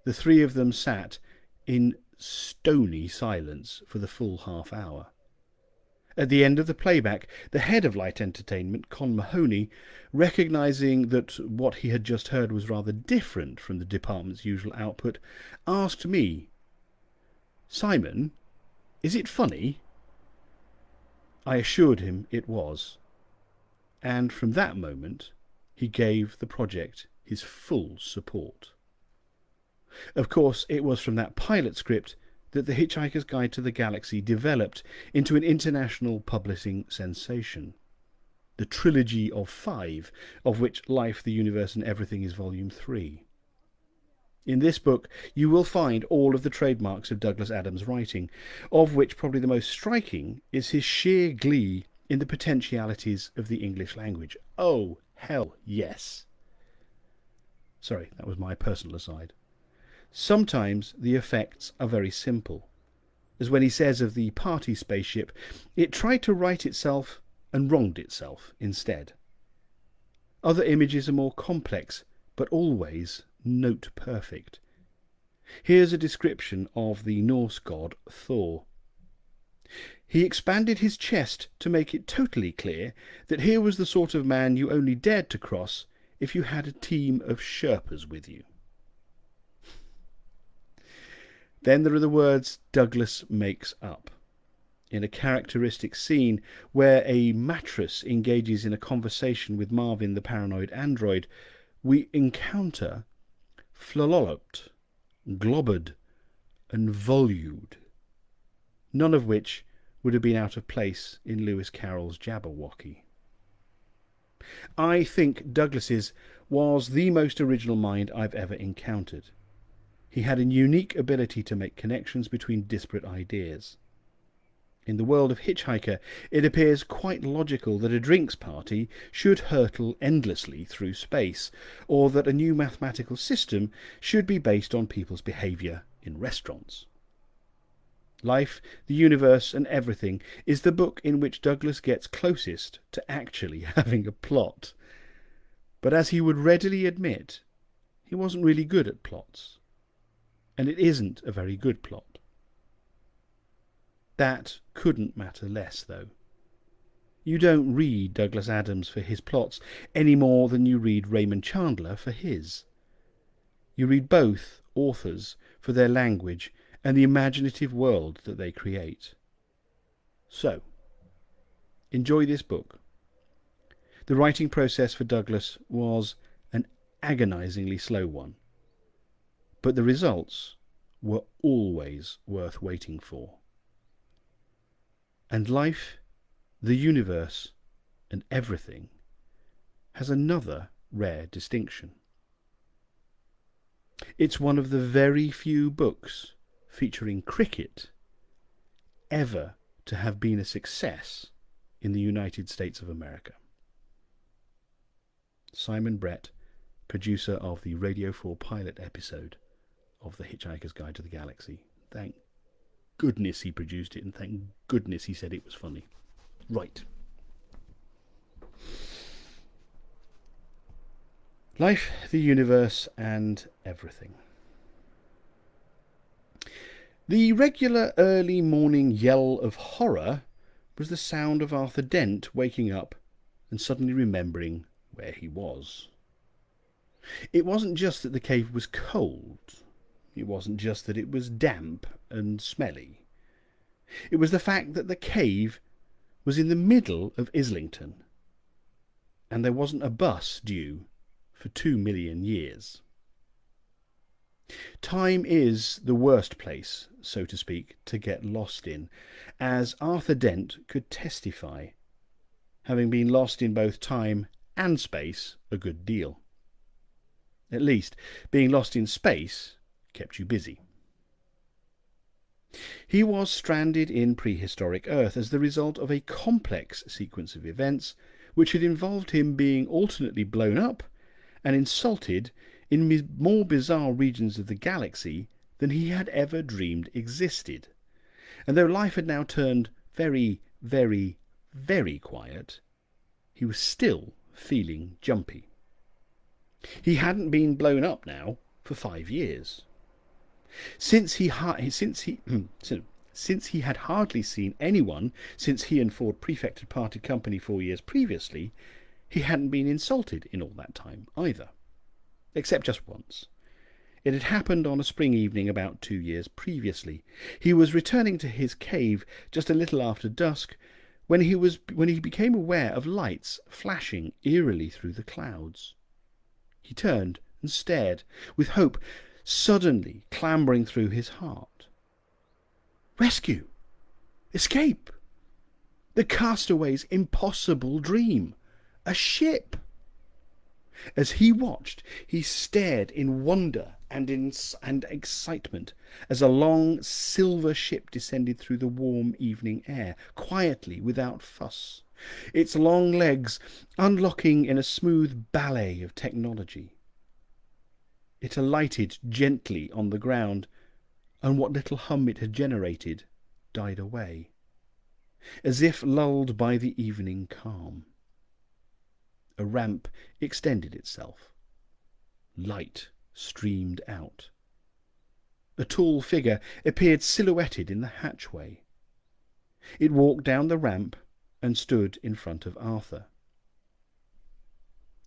The three of them sat in stony silence for the full half hour. At the end of the playback, the head of Light Entertainment, Con Mahoney, recognising that what he had just heard was rather different from the department's usual output, asked me, "Simon, is it funny?" I assured him it was, and from that moment he gave the project his full support. Of course, it was from that pilot script that The Hitchhiker's Guide to the Galaxy developed into an international publishing sensation. The trilogy of 5, of which Life, the Universe and Everything is Volume 3. In this book you will find all of the trademarks of Douglas Adams' writing, of which probably the most striking is his sheer glee in the potentialities of the English language. Oh, hell yes. Sorry, that was my personal aside. Sometimes the effects are very simple, as when he says of the party spaceship, it tried to right itself and wronged itself instead. Other images are more complex, but always note perfect. Here's a description of the Norse god Thor. He expanded his chest to make it totally clear that here was the sort of man you only dared to cross if you had a team of Sherpas with you. Then there are the words Douglas makes up. In a characteristic scene where a mattress engages in a conversation with Marvin the paranoid android, we encounter flollopped, globbered and volued, none of which would have been out of place in Lewis Carroll's Jabberwocky. I think Douglas's was the most original mind I've ever encountered. He had a unique ability to make connections between disparate ideas. In the world of Hitchhiker, it appears quite logical that a drinks party should hurtle endlessly through space, or that a new mathematical system should be based on people's behaviour in restaurants. Life, the Universe and Everything is the book in which Douglas gets closest to actually having a plot. But as he would readily admit, he wasn't really good at plots. And it isn't a very good plot. That couldn't matter less, though. You don't read Douglas Adams for his plots any more than you read Raymond Chandler for his. You read both authors for their language and the imaginative world that they create. So, enjoy this book. The writing process for Douglas was an agonizingly slow one, but the results were always worth waiting for. And Life, the Universe and Everything has another rare distinction. It's one of the very few books featuring cricket ever to have been a success in the United States of America. Simon Brett, producer of the Radio 4 pilot episode of The Hitchhiker's Guide to the Galaxy. Thank goodness he produced it, and thank goodness he said it was funny. Right. Life, the Universe and Everything. The regular early morning yell of horror was the sound of Arthur Dent waking up and suddenly remembering where he was. It wasn't just that the cave was cold. It wasn't just that it was damp and smelly. It was the fact that the cave was in the middle of Islington, and there wasn't a bus due for 2 million years. Time is the worst place, so to speak, to get lost in, as Arthur Dent could testify, having been lost in both time and space a good deal. At least, being lost in space kept you busy. He was stranded in prehistoric Earth as the result of a complex sequence of events which had involved him being alternately blown up and insulted in more bizarre regions of the galaxy than he had ever dreamed existed. And though life had now turned very, very, very quiet, he was still feeling jumpy. He hadn't been blown up now for 5 years. Since he had hardly seen anyone since he and Ford Prefect had parted company 4 years previously, he hadn't been insulted in all that time either. Except just once. It had happened on a spring evening about 2 years previously. He was returning to his cave just a little after dusk when he became aware of lights flashing eerily through the clouds. He turned and stared, with hope suddenly clambering through his heart. Rescue! Escape! The castaway's impossible dream! A ship! As he watched, he stared in wonder and excitement as a long silver ship descended through the warm evening air, quietly, without fuss, its long legs unlocking in a smooth ballet of technology. It alighted gently on the ground, and what little hum it had generated died away, as if lulled by the evening calm. A ramp extended itself. Light streamed out. A tall figure appeared silhouetted in the hatchway. It walked down the ramp and stood in front of Arthur.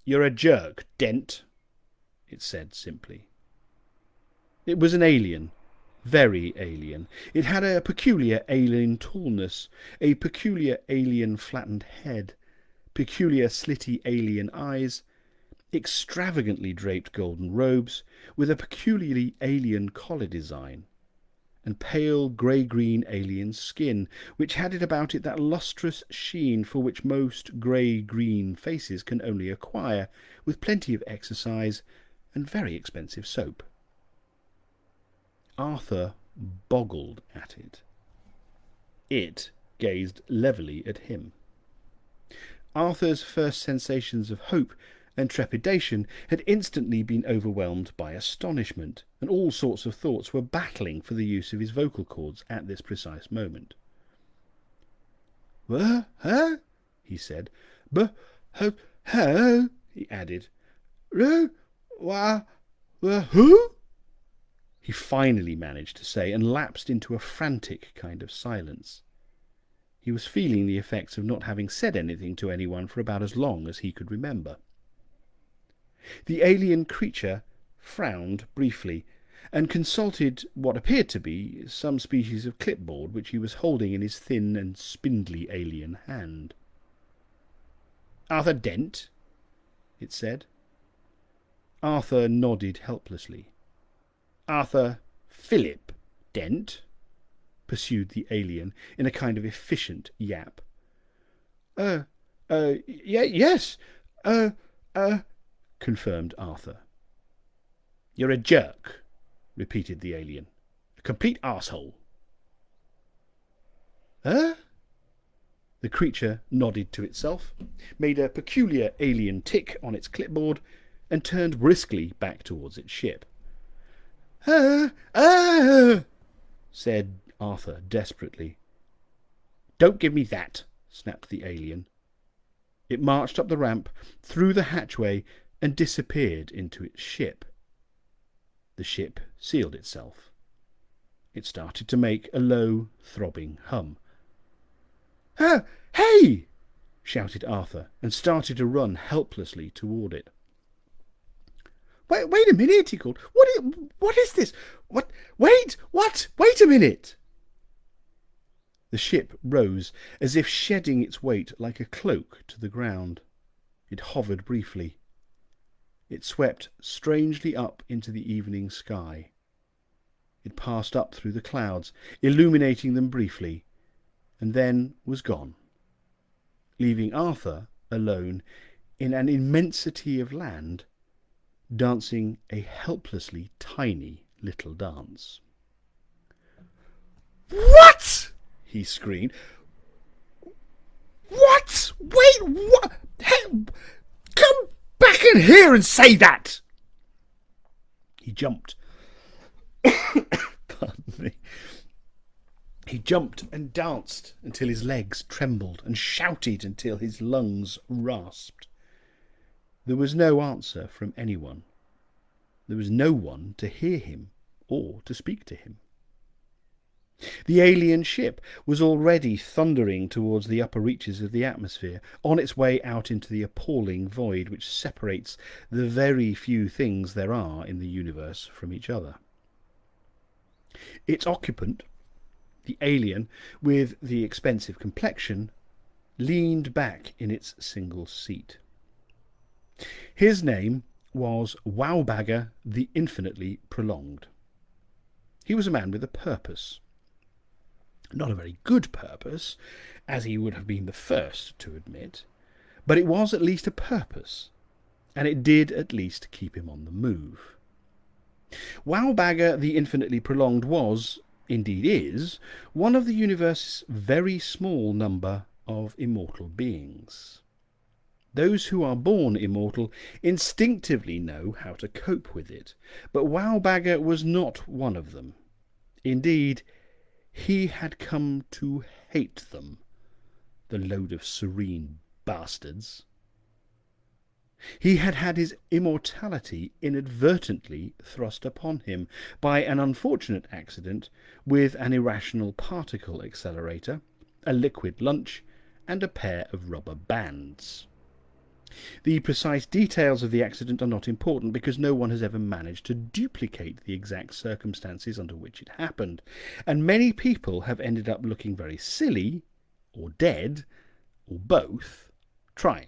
"You're a jerk, Dent," it said simply. It was an alien, very alien. It had a peculiar alien tallness, a peculiar alien flattened head, peculiar slitty alien eyes, extravagantly draped golden robes with a peculiarly alien collar design, and pale grey-green alien skin, which had it about it that lustrous sheen for which most grey-green faces can only acquire with plenty of exercise and very expensive soap. Arthur boggled at it. It gazed levelly at him. Arthur's first sensations of hope and trepidation had instantly been overwhelmed by astonishment, and all sorts of thoughts were battling for the use of his vocal cords at this precise moment. "Huh?" he said. "Huh?" he added. Who?" he finally managed to say, and lapsed into a frantic kind of silence. He was feeling the effects of not having said anything to anyone for about as long as he could remember. The alien creature frowned briefly, and consulted what appeared to be some species of clipboard which he was holding in his thin and spindly alien hand. "Arthur Dent?" it said. Arthur nodded helplessly. "Arthur Philip Dent?" pursued the alien in a kind of efficient yap. Yes, confirmed Arthur. "You're a jerk," repeated the alien. "A complete arsehole." The creature nodded to itself, made a peculiar alien tick on its clipboard, and turned briskly back towards its ship. Said Arthur desperately. "Don't give me that," snapped the alien. It marched up the ramp, through the hatchway, and disappeared into its ship. The ship sealed itself. It started to make a low, throbbing hum. "Hey!" shouted Arthur, and started to run helplessly toward it. Wait a minute," he called. What is this? What? Wait a minute!" The ship rose, as if shedding its weight like a cloak to the ground. It hovered briefly. It swept strangely up into the evening sky. It passed up through the clouds, illuminating them briefly, and then was gone, leaving Arthur alone in an immensity of land, dancing a helplessly tiny little dance. What? He screamed. What? Wait, what? Hey, come back in here and say that! He jumped. Pardon me. He jumped and danced until his legs trembled and shouted until his lungs rasped. There was no answer from anyone. There was no one to hear him or to speak to him. The alien ship was already thundering towards the upper reaches of the atmosphere, on its way out into the appalling void which separates the very few things there are in the universe from each other. Its occupant, the alien with the expensive complexion, leaned back in its single seat. His name was Wowbagger the Infinitely Prolonged. He was a man with a purpose. Not a very good purpose, as he would have been the first to admit, but it was at least a purpose, and it did at least keep him on the move. Wowbagger the Infinitely Prolonged was, indeed is, one of the universe's very small number of immortal beings. Those who are born immortal instinctively know how to cope with it, but Wowbagger was not one of them. Indeed, he had come to hate them, the load of serene bastards. He had had his immortality inadvertently thrust upon him by an unfortunate accident with an irrational particle accelerator, a liquid lunch, and a pair of rubber bands. The precise details of the accident are not important because no one has ever managed to duplicate the exact circumstances under which it happened, and many people have ended up looking very silly, or dead, or both, trying.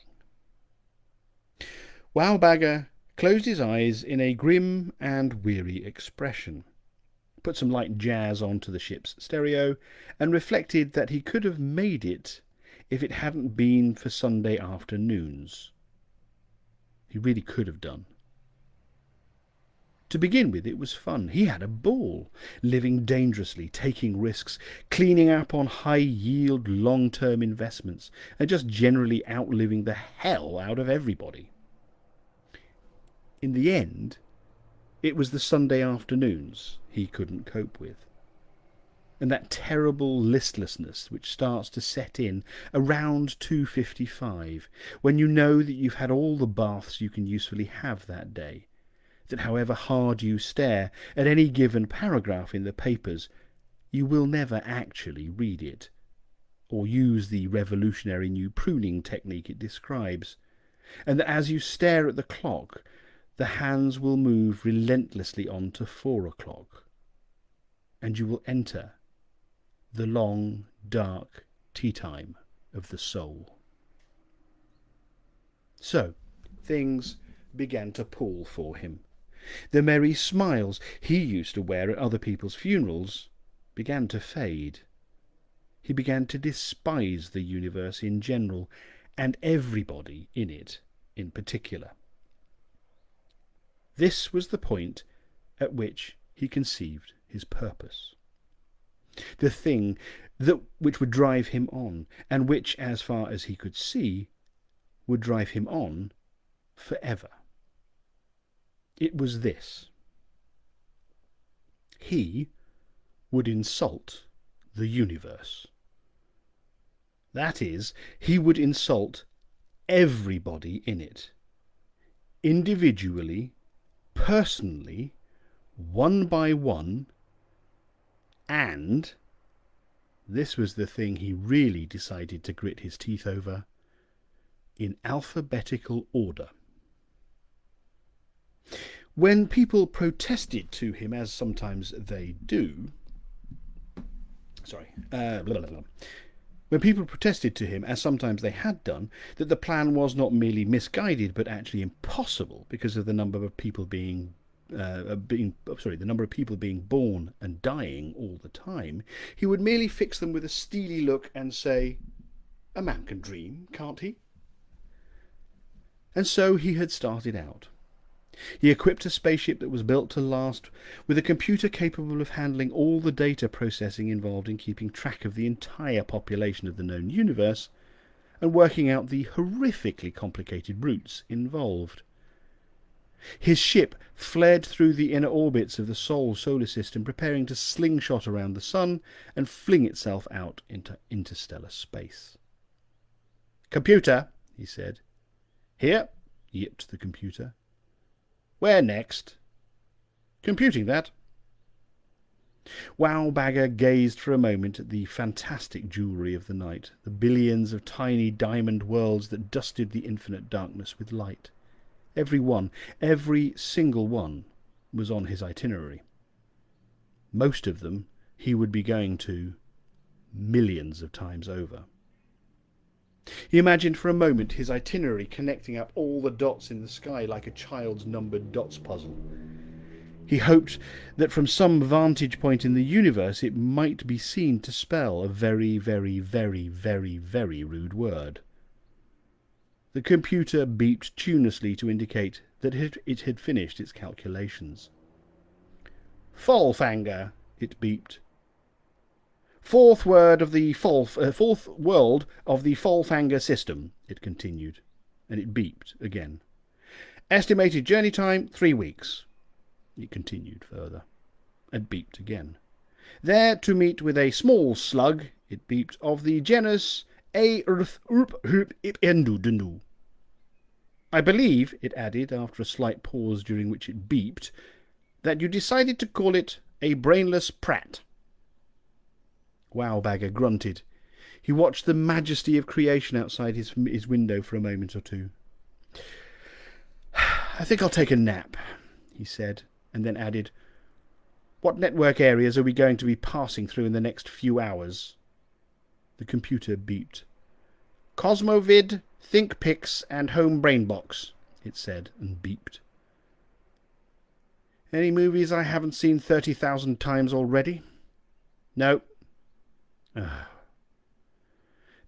Wowbagger closed his eyes in a grim and weary expression, put some light jazz onto the ship's stereo, and reflected that he could have made it if it hadn't been for Sunday afternoons. He really could have done. To begin with, it was fun. He had a ball, living dangerously, taking risks, cleaning up on high-yield, long-term investments, and just generally outliving the hell out of everybody. In the end, it was the Sunday afternoons he couldn't cope with, and that terrible listlessness which starts to set in around 2:55, when you know that you've had all the baths you can usefully have that day, that however hard you stare at any given paragraph in the papers, you will never actually read it, or use the revolutionary new pruning technique it describes, and that as you stare at the clock, the hands will move relentlessly on to 4 o'clock, and you will enter the long, dark tea time of the soul. So, things began to pall for him. The merry smiles he used to wear at other people's funerals began to fade. He began to despise the universe in general, and everybody in it in particular. This was the point at which he conceived his purpose. The thing which would drive him on, and which, as far as he could see, would drive him on forever. It was this. He would insult the universe. That is, he would insult everybody in it, individually, personally, one by one, and, this was the thing he really decided to grit his teeth over, in alphabetical order. When people protested to him, as sometimes they do, When people protested to him, as sometimes they had done, that the plan was not merely misguided but actually impossible because of the number of people being born and dying all the time, he would merely fix them with a steely look and say, "A man can dream, can't he?" And so he had started out. He equipped a spaceship that was built to last with a computer capable of handling all the data processing involved in keeping track of the entire population of the known universe and working out the horrifically complicated routes involved. His ship fled through the inner orbits of the solar system, preparing to slingshot around the sun and fling itself out into interstellar space. "Computer," he said. "Here," yipped the computer. "Where next?" "Computing that." Wowbagger gazed for a moment at the fantastic jewellery of the night, the billions of tiny diamond worlds that dusted the infinite darkness with light. Every single one, was on his itinerary. Most of them he would be going to millions of times over. He imagined for a moment his itinerary connecting up all the dots in the sky like a child's numbered dots puzzle. He hoped that from some vantage point in the universe it might be seen to spell a very, very, very, very, very rude word. The computer beeped tunelessly to indicate that it had finished its calculations. "Foalfanger," it beeped. Fourth world of the Foalfanger system," it continued, and it beeped again. "Estimated journey time, 3 weeks." It continued further, and beeped again. "There to meet with a small slug," it beeped, "of the genus A. I believe," it added, after a slight pause during which it beeped, "that you decided to call it a brainless prat." Wowbagger grunted. He watched the majesty of creation outside his window for a moment or two. "I think I'll take a nap," he said, and then added, "What network areas are we going to be passing through in the next few hours?" The computer beeped. "Cosmovid, ThinkPix, and Home Brainbox," it said, and beeped. "Any movies I haven't seen 30,000 times already?" "No."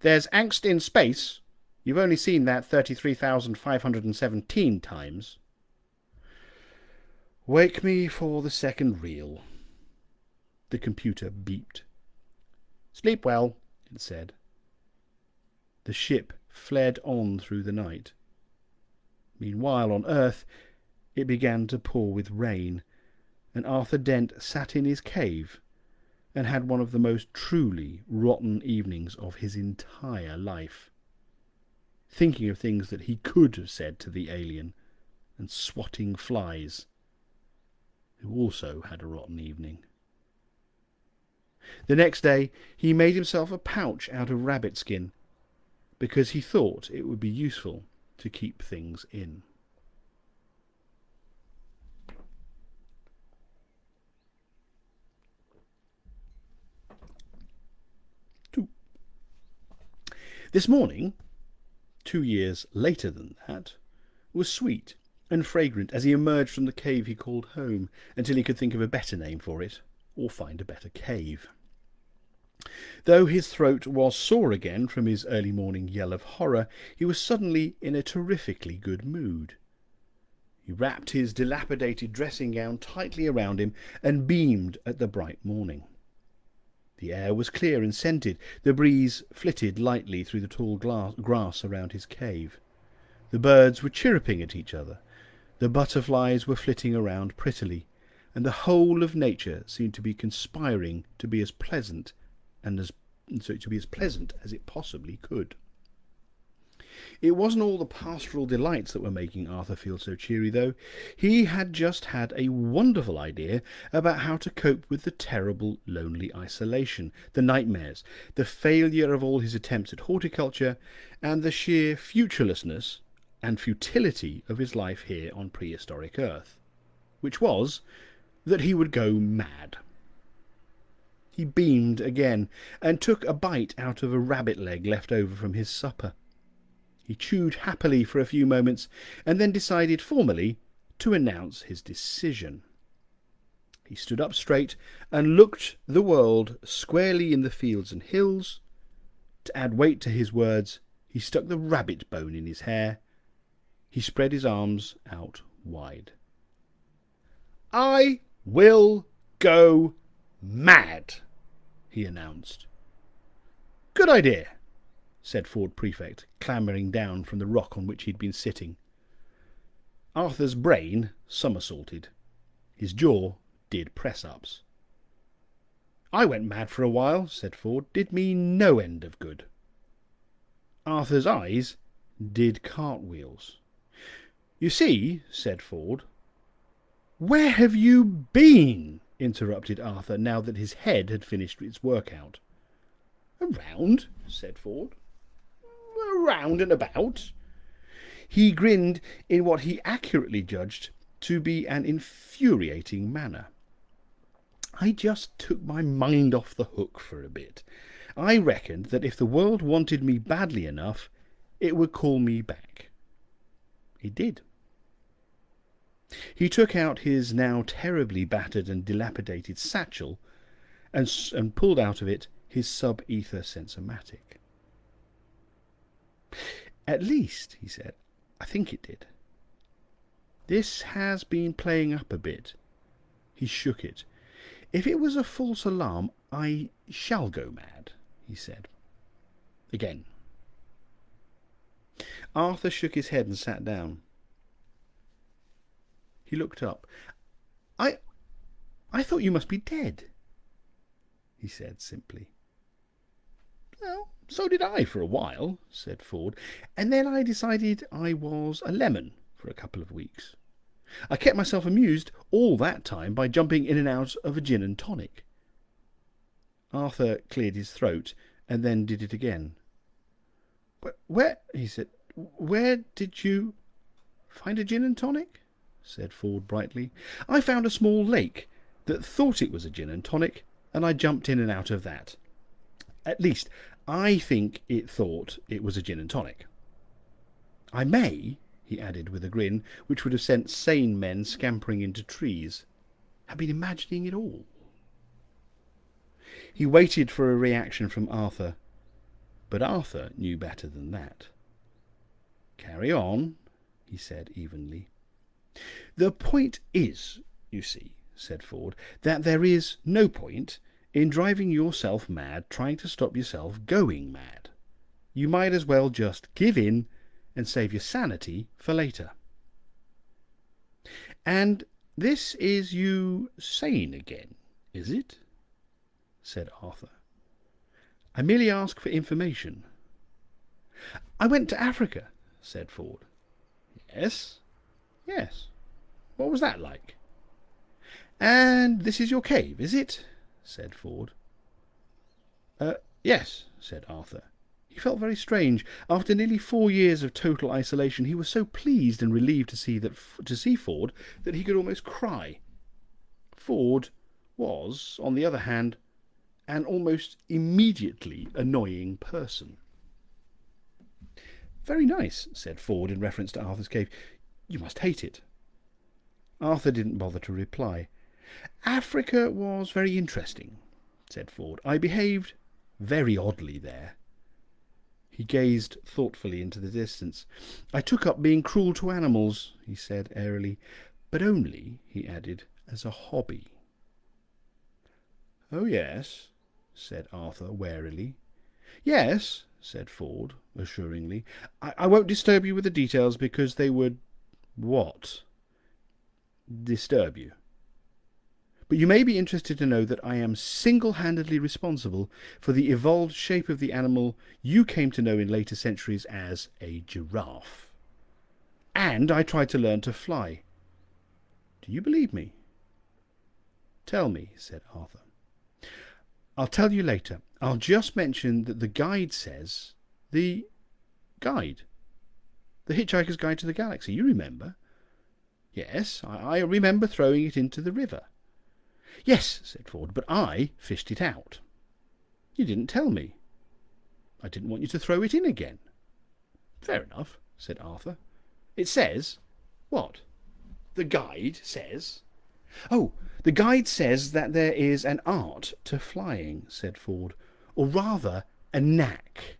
"There's Angst in Space. You've only seen that 33,517 times." "Wake me for the second reel." The computer beeped. "Sleep well," it said. The ship fled on through the night. Meanwhile, on Earth, it began to pour with rain, and Arthur Dent sat in his cave and had one of the most truly rotten evenings of his entire life, thinking of things that he could have said to the alien, and swatting flies, who also had a rotten evening. The next day he made himself a pouch out of rabbit skin, because he thought it would be useful to keep things in. This morning, 2 years later than that, was sweet and fragrant as he emerged from the cave he called home, until he could think of a better name for it, or find a better cave. Though his throat was sore again from his early morning yell of horror, he was suddenly in a terrifically good mood. He wrapped his dilapidated dressing gown tightly around him and beamed at the bright morning. The air was clear and scented. The breeze flitted lightly through the tall grass around his cave. The birds were chirruping at each other. The butterflies were flitting around prettily, and the whole of nature seemed to be conspiring to be as pleasant as it possibly could. It wasn't all the pastoral delights that were making Arthur feel so cheery, though. He had just had a wonderful idea about how to cope with the terrible, lonely isolation, the nightmares, the failure of all his attempts at horticulture, and the sheer futurelessness and futility of his life here on prehistoric Earth, which was that he would go mad. He beamed again and took a bite out of a rabbit leg left over from his supper. He chewed happily for a few moments and then decided formally to announce his decision. He stood up straight and looked the world squarely in the fields and hills. To add weight to his words, he stuck the rabbit bone in his hair. He spread his arms out wide. "I will go mad," he announced. "Good idea," said Ford Prefect, clambering down from the rock on which he'd been sitting. Arthur's brain somersaulted. His jaw did press-ups. "I went mad for a while," said Ford. "Did me no end of good." Arthur's eyes did cartwheels. "You see," said Ford. "Where have you been?" interrupted Arthur, now that his head had finished its workout. "Around," said Ford. "Around and about." He grinned in what he accurately judged to be an infuriating manner. "I just took my mind off the hook for a bit. I reckoned that if the world wanted me badly enough, it would call me back. It did." He took out his now terribly battered and dilapidated satchel and pulled out of it his sub-ether sensormatic. "At least," he said, "I think it did. This has been playing up a bit." He shook it. "If it was a false alarm, I shall go mad," he said. Again. Arthur shook his head and sat down. He looked up. I thought you must be dead," he said simply. "Well, so did I for a while," said Ford, "and then I decided I was a lemon for a couple of weeks. I kept myself amused all that time by jumping in and out of a gin and tonic." Arthur cleared his throat and then did it again. "Where," he said, "where did you find a gin and tonic?" said Ford brightly. "I found a small lake that thought it was a gin and tonic, and I jumped in and out of that. At least, I think it thought it was a gin and tonic. I may," he added with a grin which would have sent sane men scampering into trees, "have been imagining it all." He waited for a reaction from Arthur, but Arthur knew better than that. "Carry on," he said evenly. "The point is, you see," said Ford, "that there is no point in driving yourself mad trying to stop yourself going mad. You might as well just give in and save your sanity for later." "And this is you sane again, is it?" said Arthur. "I merely ask for information." "I went to Africa," said Ford. "Yes? Yes. What was that like?" "And this is your cave, is it?" said Ford. Yes," said Arthur. He felt very strange. After nearly 4 years of total isolation, he was so pleased and relieved to see Ford that he could almost cry. Ford was, on the other hand, an almost immediately annoying person. "Very nice," said Ford in reference to Arthur's cave. "You must hate it." Arthur didn't bother to reply. "Africa was very interesting," said Ford. "I behaved very oddly there." He gazed thoughtfully into the distance. "I took up being cruel to animals," he said airily, "but only," he added, "as a hobby." "Oh, yes," said Arthur warily. "Yes," said Ford assuringly. I won't disturb you with the details because they would—" "What?" "Disturb you. But you may be interested to know that I am single-handedly responsible for the evolved shape of the animal you came to know in later centuries as a giraffe. And I tried to learn to fly. Do you believe me?" "Tell me," said Arthur. "I'll tell you later. I'll just mention that the guide says—" "The guide? The Hitchhiker's Guide to the Galaxy, you remember?" "Yes, I remember throwing it into the river." Yes, said Ford, but I fished it out. You didn't tell me. I didn't want you to throw it in again. Fair enough, said Arthur. It says... What? The guide says... Oh, the guide says that there is an art to flying, said Ford, or rather, a knack.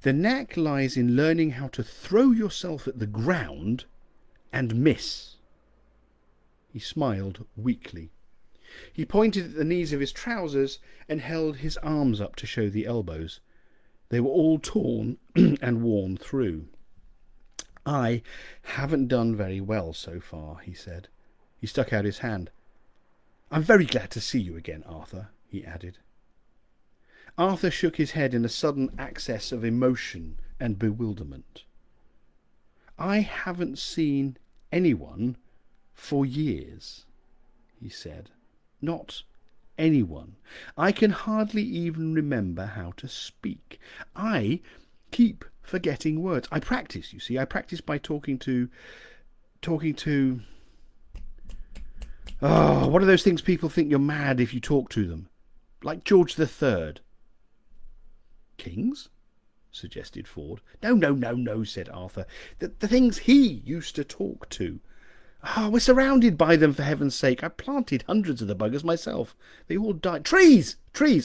The knack lies in learning how to throw yourself at the ground and miss. He smiled weakly. He pointed at the knees of his trousers and held his arms up to show the elbows. They were all torn and worn through. I haven't done very well so far, he said. He stuck out his hand. I'm very glad to see you again, Arthur, he added. Arthur shook his head in a sudden access of emotion and bewilderment. I haven't seen anyone for years, he said. Not anyone. I can hardly even remember how to speak. I keep forgetting words. I practice, you see. I practice by talking to... Oh, what are those things people think you're mad if you talk to them? Like George III. Kings? Suggested Ford. No, said Arthur. The things he used to talk to. We're surrounded by them, for heaven's sake. I planted hundreds of the buggers myself. They all died. Trees!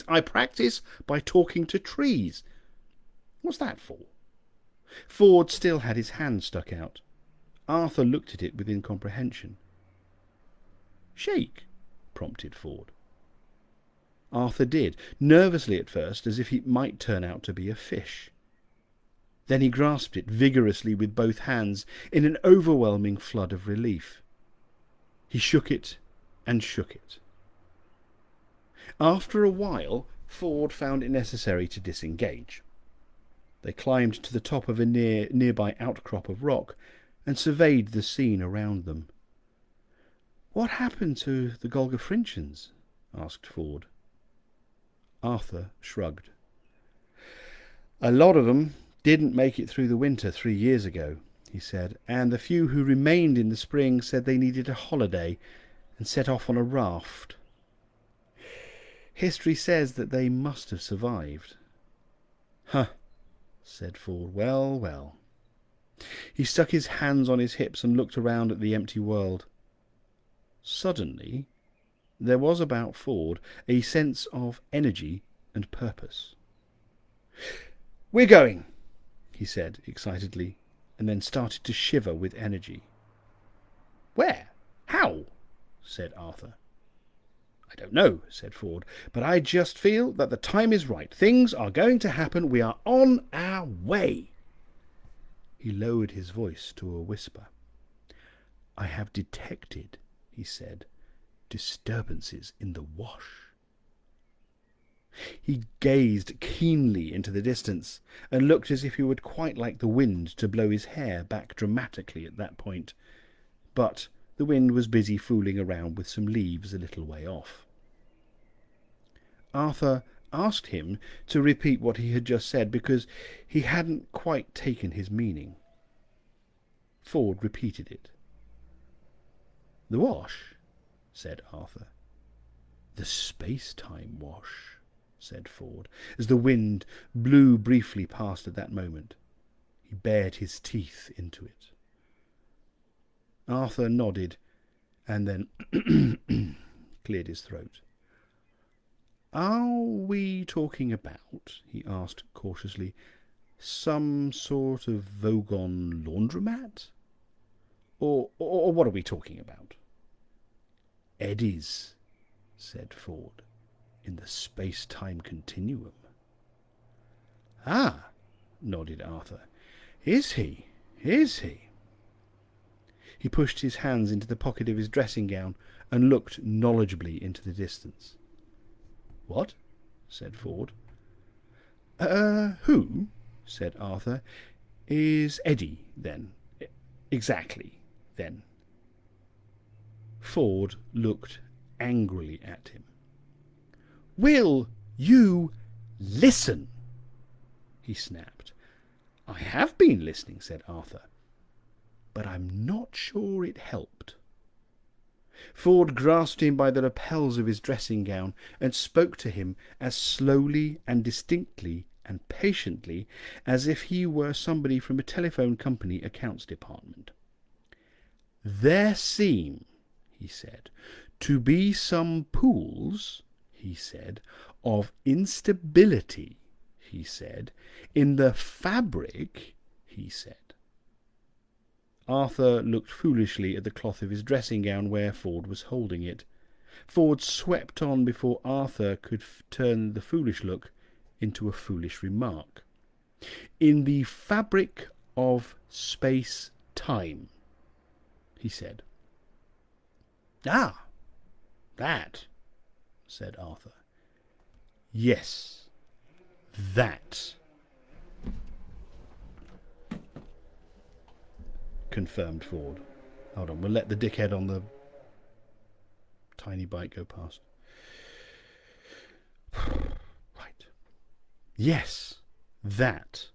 I practice by talking to trees. What's that for? Ford still had his hand stuck out. Arthur looked at it with incomprehension. Shake, prompted Ford. Arthur did, nervously at first, as if it might turn out to be a fish. Then he grasped it vigorously with both hands in an overwhelming flood of relief. He shook it and shook it. After a while, Ford found it necessary to disengage. They climbed to the top of a nearby outcrop of rock and surveyed the scene around them. What happened to the Golgafrinchans? Asked Ford. Arthur shrugged. A lot of them didn't make it through the winter 3 years ago, he said, and the few who remained in the spring said they needed a holiday and set off on a raft. History says that they must have survived. Huh, said Ford. Well. He stuck his hands on his hips and looked around at the empty world. Suddenly, there was about Ford a sense of energy and purpose. We're going, he said excitedly, and then started to shiver with energy. Where? How? Said Arthur. I don't know, said Ford, but I just feel that the time is right. Things are going to happen. We are on our way. He lowered his voice to a whisper. I have detected, he said, disturbances in the wash. He gazed keenly into the distance and looked as if he would quite like the wind to blow his hair back dramatically at that point. But the wind was busy fooling around with some leaves a little way off. Arthur asked him to repeat what he had just said because he hadn't quite taken his meaning. Ford repeated it. The wash, said Arthur. The space-time wash, said Ford, as the wind blew briefly past at that moment. He bared his teeth into it. Arthur nodded and then cleared his throat. Are we talking about, he asked cautiously, some sort of Vogon laundromat? Or what are we talking about? Eddies, said Ford, in the space-time continuum. Ah, nodded Arthur. Is he? He pushed his hands into the pocket of his dressing gown and looked knowledgeably into the distance. What? Said Ford. Who, said Arthur, is Eddie, then? Exactly, then. Ford looked angrily at him. Will you listen? He snapped. I have been listening, said Arthur, but I'm not sure it helped. Ford grasped him by the lapels of his dressing gown and spoke to him as slowly and distinctly and patiently as if he were somebody from a telephone company accounts department. "There seem," he said, "to be some pools," he said, "of instability," he said, "in the fabric," he said. Arthur looked foolishly at the cloth of his dressing gown where Ford was holding it. Ford swept on before Arthur could turn the foolish look into a foolish remark. "In the fabric of space-time," he said. "Ah, that," said Arthur. "Yes, that," confirmed Ford. Hold on, we'll let the dickhead on the tiny bike go past. Right. "Yes, that,"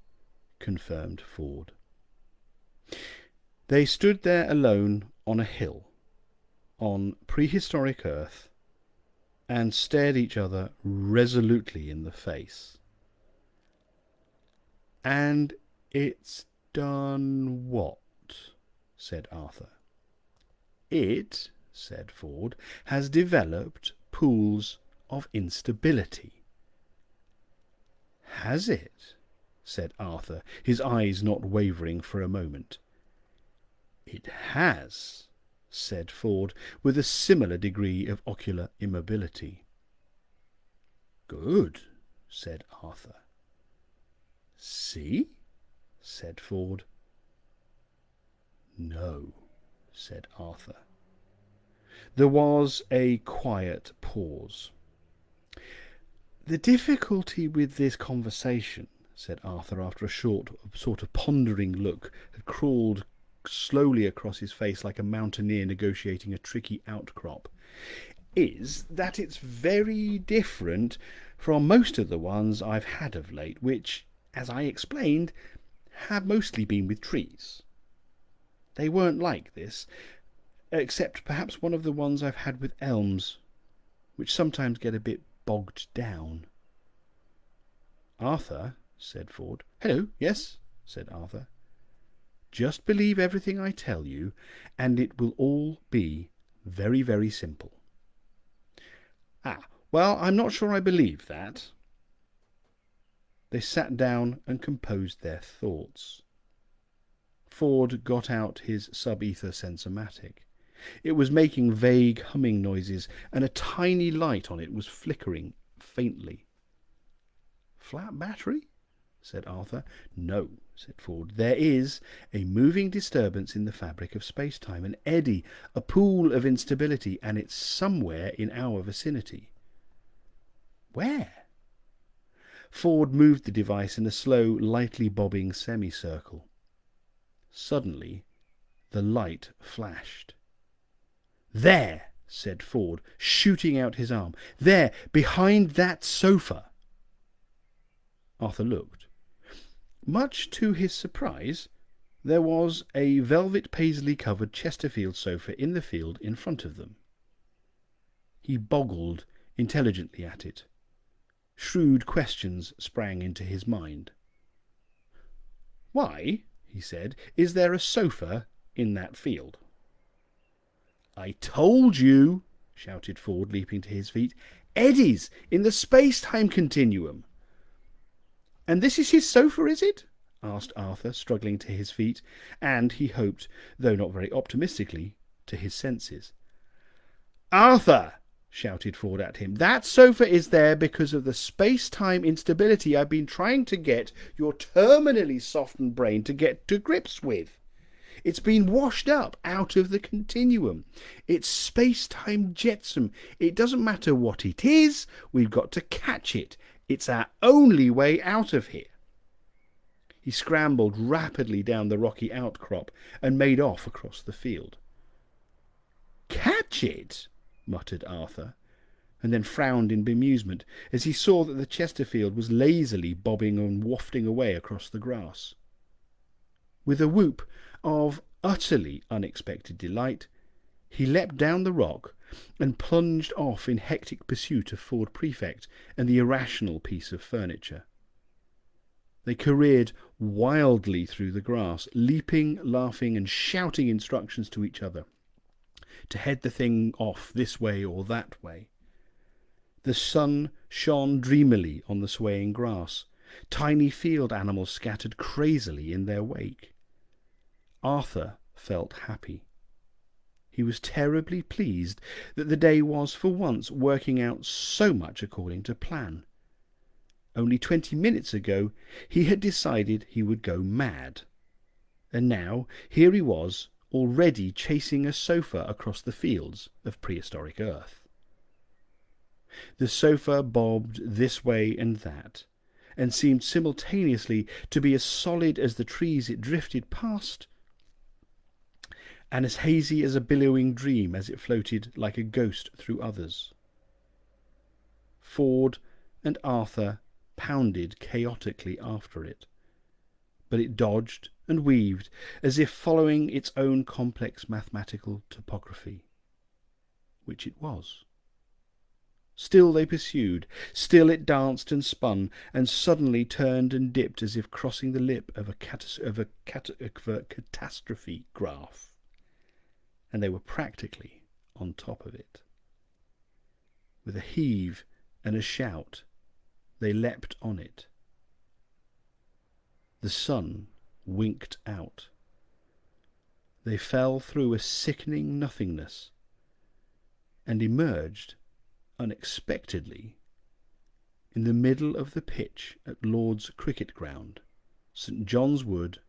confirmed Ford. They stood there alone on a hill, on prehistoric Earth, and stared each other resolutely in the face. "And it's done what?" said Arthur. "It," said Ford, "has developed pools of instability." "Has it?" said Arthur, his eyes not wavering for a moment. "It has," said Ford, with a similar degree of ocular immobility. "Good," said Arthur. "See?" said Ford. "No," said Arthur. There was a quiet pause. "The difficulty with this conversation," said Arthur, after a short sort of pondering look had crawled slowly across his face like a mountaineer negotiating a tricky outcrop, "is that it's very different from most of the ones I've had of late, which, as I explained, have mostly been with trees. They weren't like this, except perhaps one of the ones I've had with elms, which sometimes get a bit bogged down." "Arthur," said Ford. "Hello, yes," said Arthur. "Just believe everything I tell you, and it will all be very, very simple." "Ah, well, I'm not sure I believe that." They sat down and composed their thoughts. Ford got out his sub-ether sensormatic. It was making vague humming noises, and a tiny light on it was flickering faintly. "Flat battery?" said Arthur. "No," said Ford. "There is a moving disturbance in the fabric of space-time, an eddy, a pool of instability, and it's somewhere in our vicinity." "Where?" Ford moved the device in a slow, lightly bobbing semicircle. Suddenly, the light flashed. "There," said Ford, shooting out his arm. "There, behind that sofa." Arthur looked. Much to his surprise, there was a velvet paisley-covered Chesterfield sofa in the field in front of them. He boggled intelligently at it. Shrewd questions sprang into his mind. "Why," he said, "is there a sofa in that field?" "I told you," shouted Ford, leaping to his feet. "Eddies in the space-time continuum." "And this is his sofa, is it?" asked Arthur, struggling to his feet, and, he hoped, though not very optimistically, to his senses. "Arthur!" shouted Ford at him. "That sofa is there because of the space-time instability I've been trying to get your terminally softened brain to get to grips with. It's been washed up out of the continuum. It's space-time jetsam. It doesn't matter what it is. We've got to catch it. It's our only way out of here." He scrambled rapidly down the rocky outcrop and made off across the field. "Catch it?" muttered Arthur, and then frowned in bemusement as he saw that the Chesterfield was lazily bobbing and wafting away across the grass. With a whoop of utterly unexpected delight, He leapt down the rock and plunged off in hectic pursuit of Ford Prefect and the irrational piece of furniture. They careered wildly through the grass, leaping, laughing, and shouting instructions to each other to head the thing off this way or that way. The sun shone dreamily on the swaying grass. Tiny field animals scattered crazily in their wake. Arthur felt happy. He was terribly pleased that the day was for once working out so much according to plan. Only 20 minutes ago he had decided he would go mad. And now here he was, already chasing a sofa across the fields of prehistoric Earth. The sofa bobbed this way and that, and seemed simultaneously to be as solid as the trees it drifted past, and as hazy as a billowing dream as it floated like a ghost through others. Ford and Arthur pounded chaotically after it, but it dodged and weaved as if following its own complex mathematical topography, which it was. Still they pursued, still it danced and spun, and suddenly turned and dipped as if crossing the lip of a catastrophe graph. And they were practically on top of it. With a heave and a shout, they leapt on it. The sun winked out. They fell through a sickening nothingness and emerged unexpectedly in the middle of the pitch at Lord's Cricket Ground, St. John's Wood,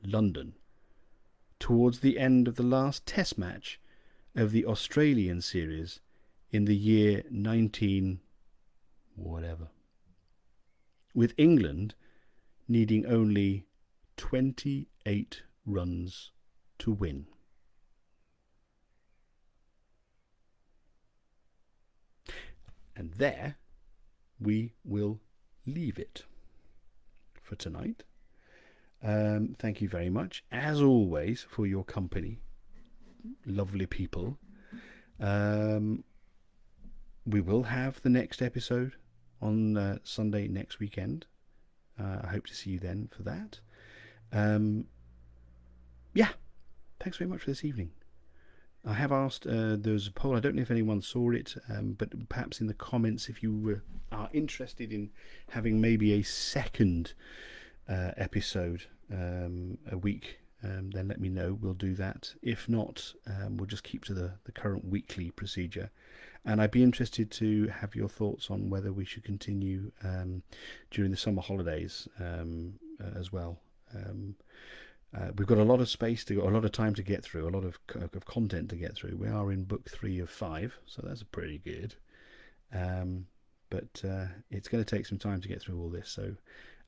London, towards the end of the last Test match of the Australian series in the year 19 whatever, with England needing only 28 runs to win. And there we will leave it for tonight. Thank you very much, as always, for your company, lovely people. We will have the next episode on Sunday next weekend. I hope to see you then for that. Yeah, thanks very much for this evening. I have asked, there's a poll, I don't know if anyone saw it, but perhaps in the comments, if you are interested in having maybe a second episode a week, then let me know. We'll do that. If not, we'll just keep to the current weekly procedure. And I'd be interested to have your thoughts on whether we should continue during the summer holidays as well. We've got a lot of space to go, a lot of time to get through, a lot of content to get through. We are in book 3 of 5, so that's pretty good. But it's going to take some time to get through all this. So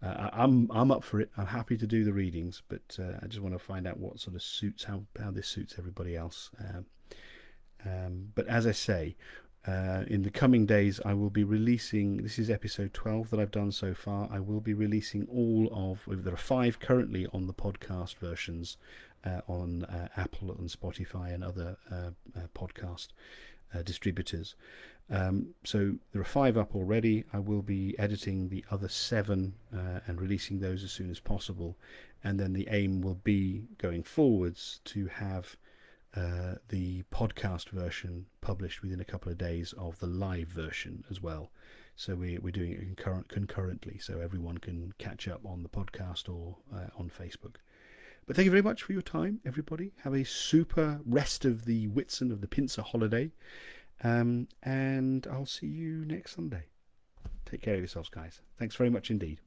I'm up for it. I'm happy to do the readings, but I just want to find out what sort of suits how this suits everybody else. But as I say, in the coming days, I will be releasing. This is episode 12 that I've done so far. I will be releasing all of. There are 5 currently on the podcast versions on Apple and Spotify and other podcast distributors. So there are 5 up already. I will be editing the other 7 and releasing those as soon as possible. And then the aim will be going forwards to have the podcast version published within a couple of days of the live version as well. So we're doing it concurrently, so everyone can catch up on the podcast or on Facebook. But thank you very much for your time, everybody. Have a super rest of the Whitsun of the Pincer holiday. And I'll see you next Sunday. Take care of yourselves, guys. Thanks very much indeed.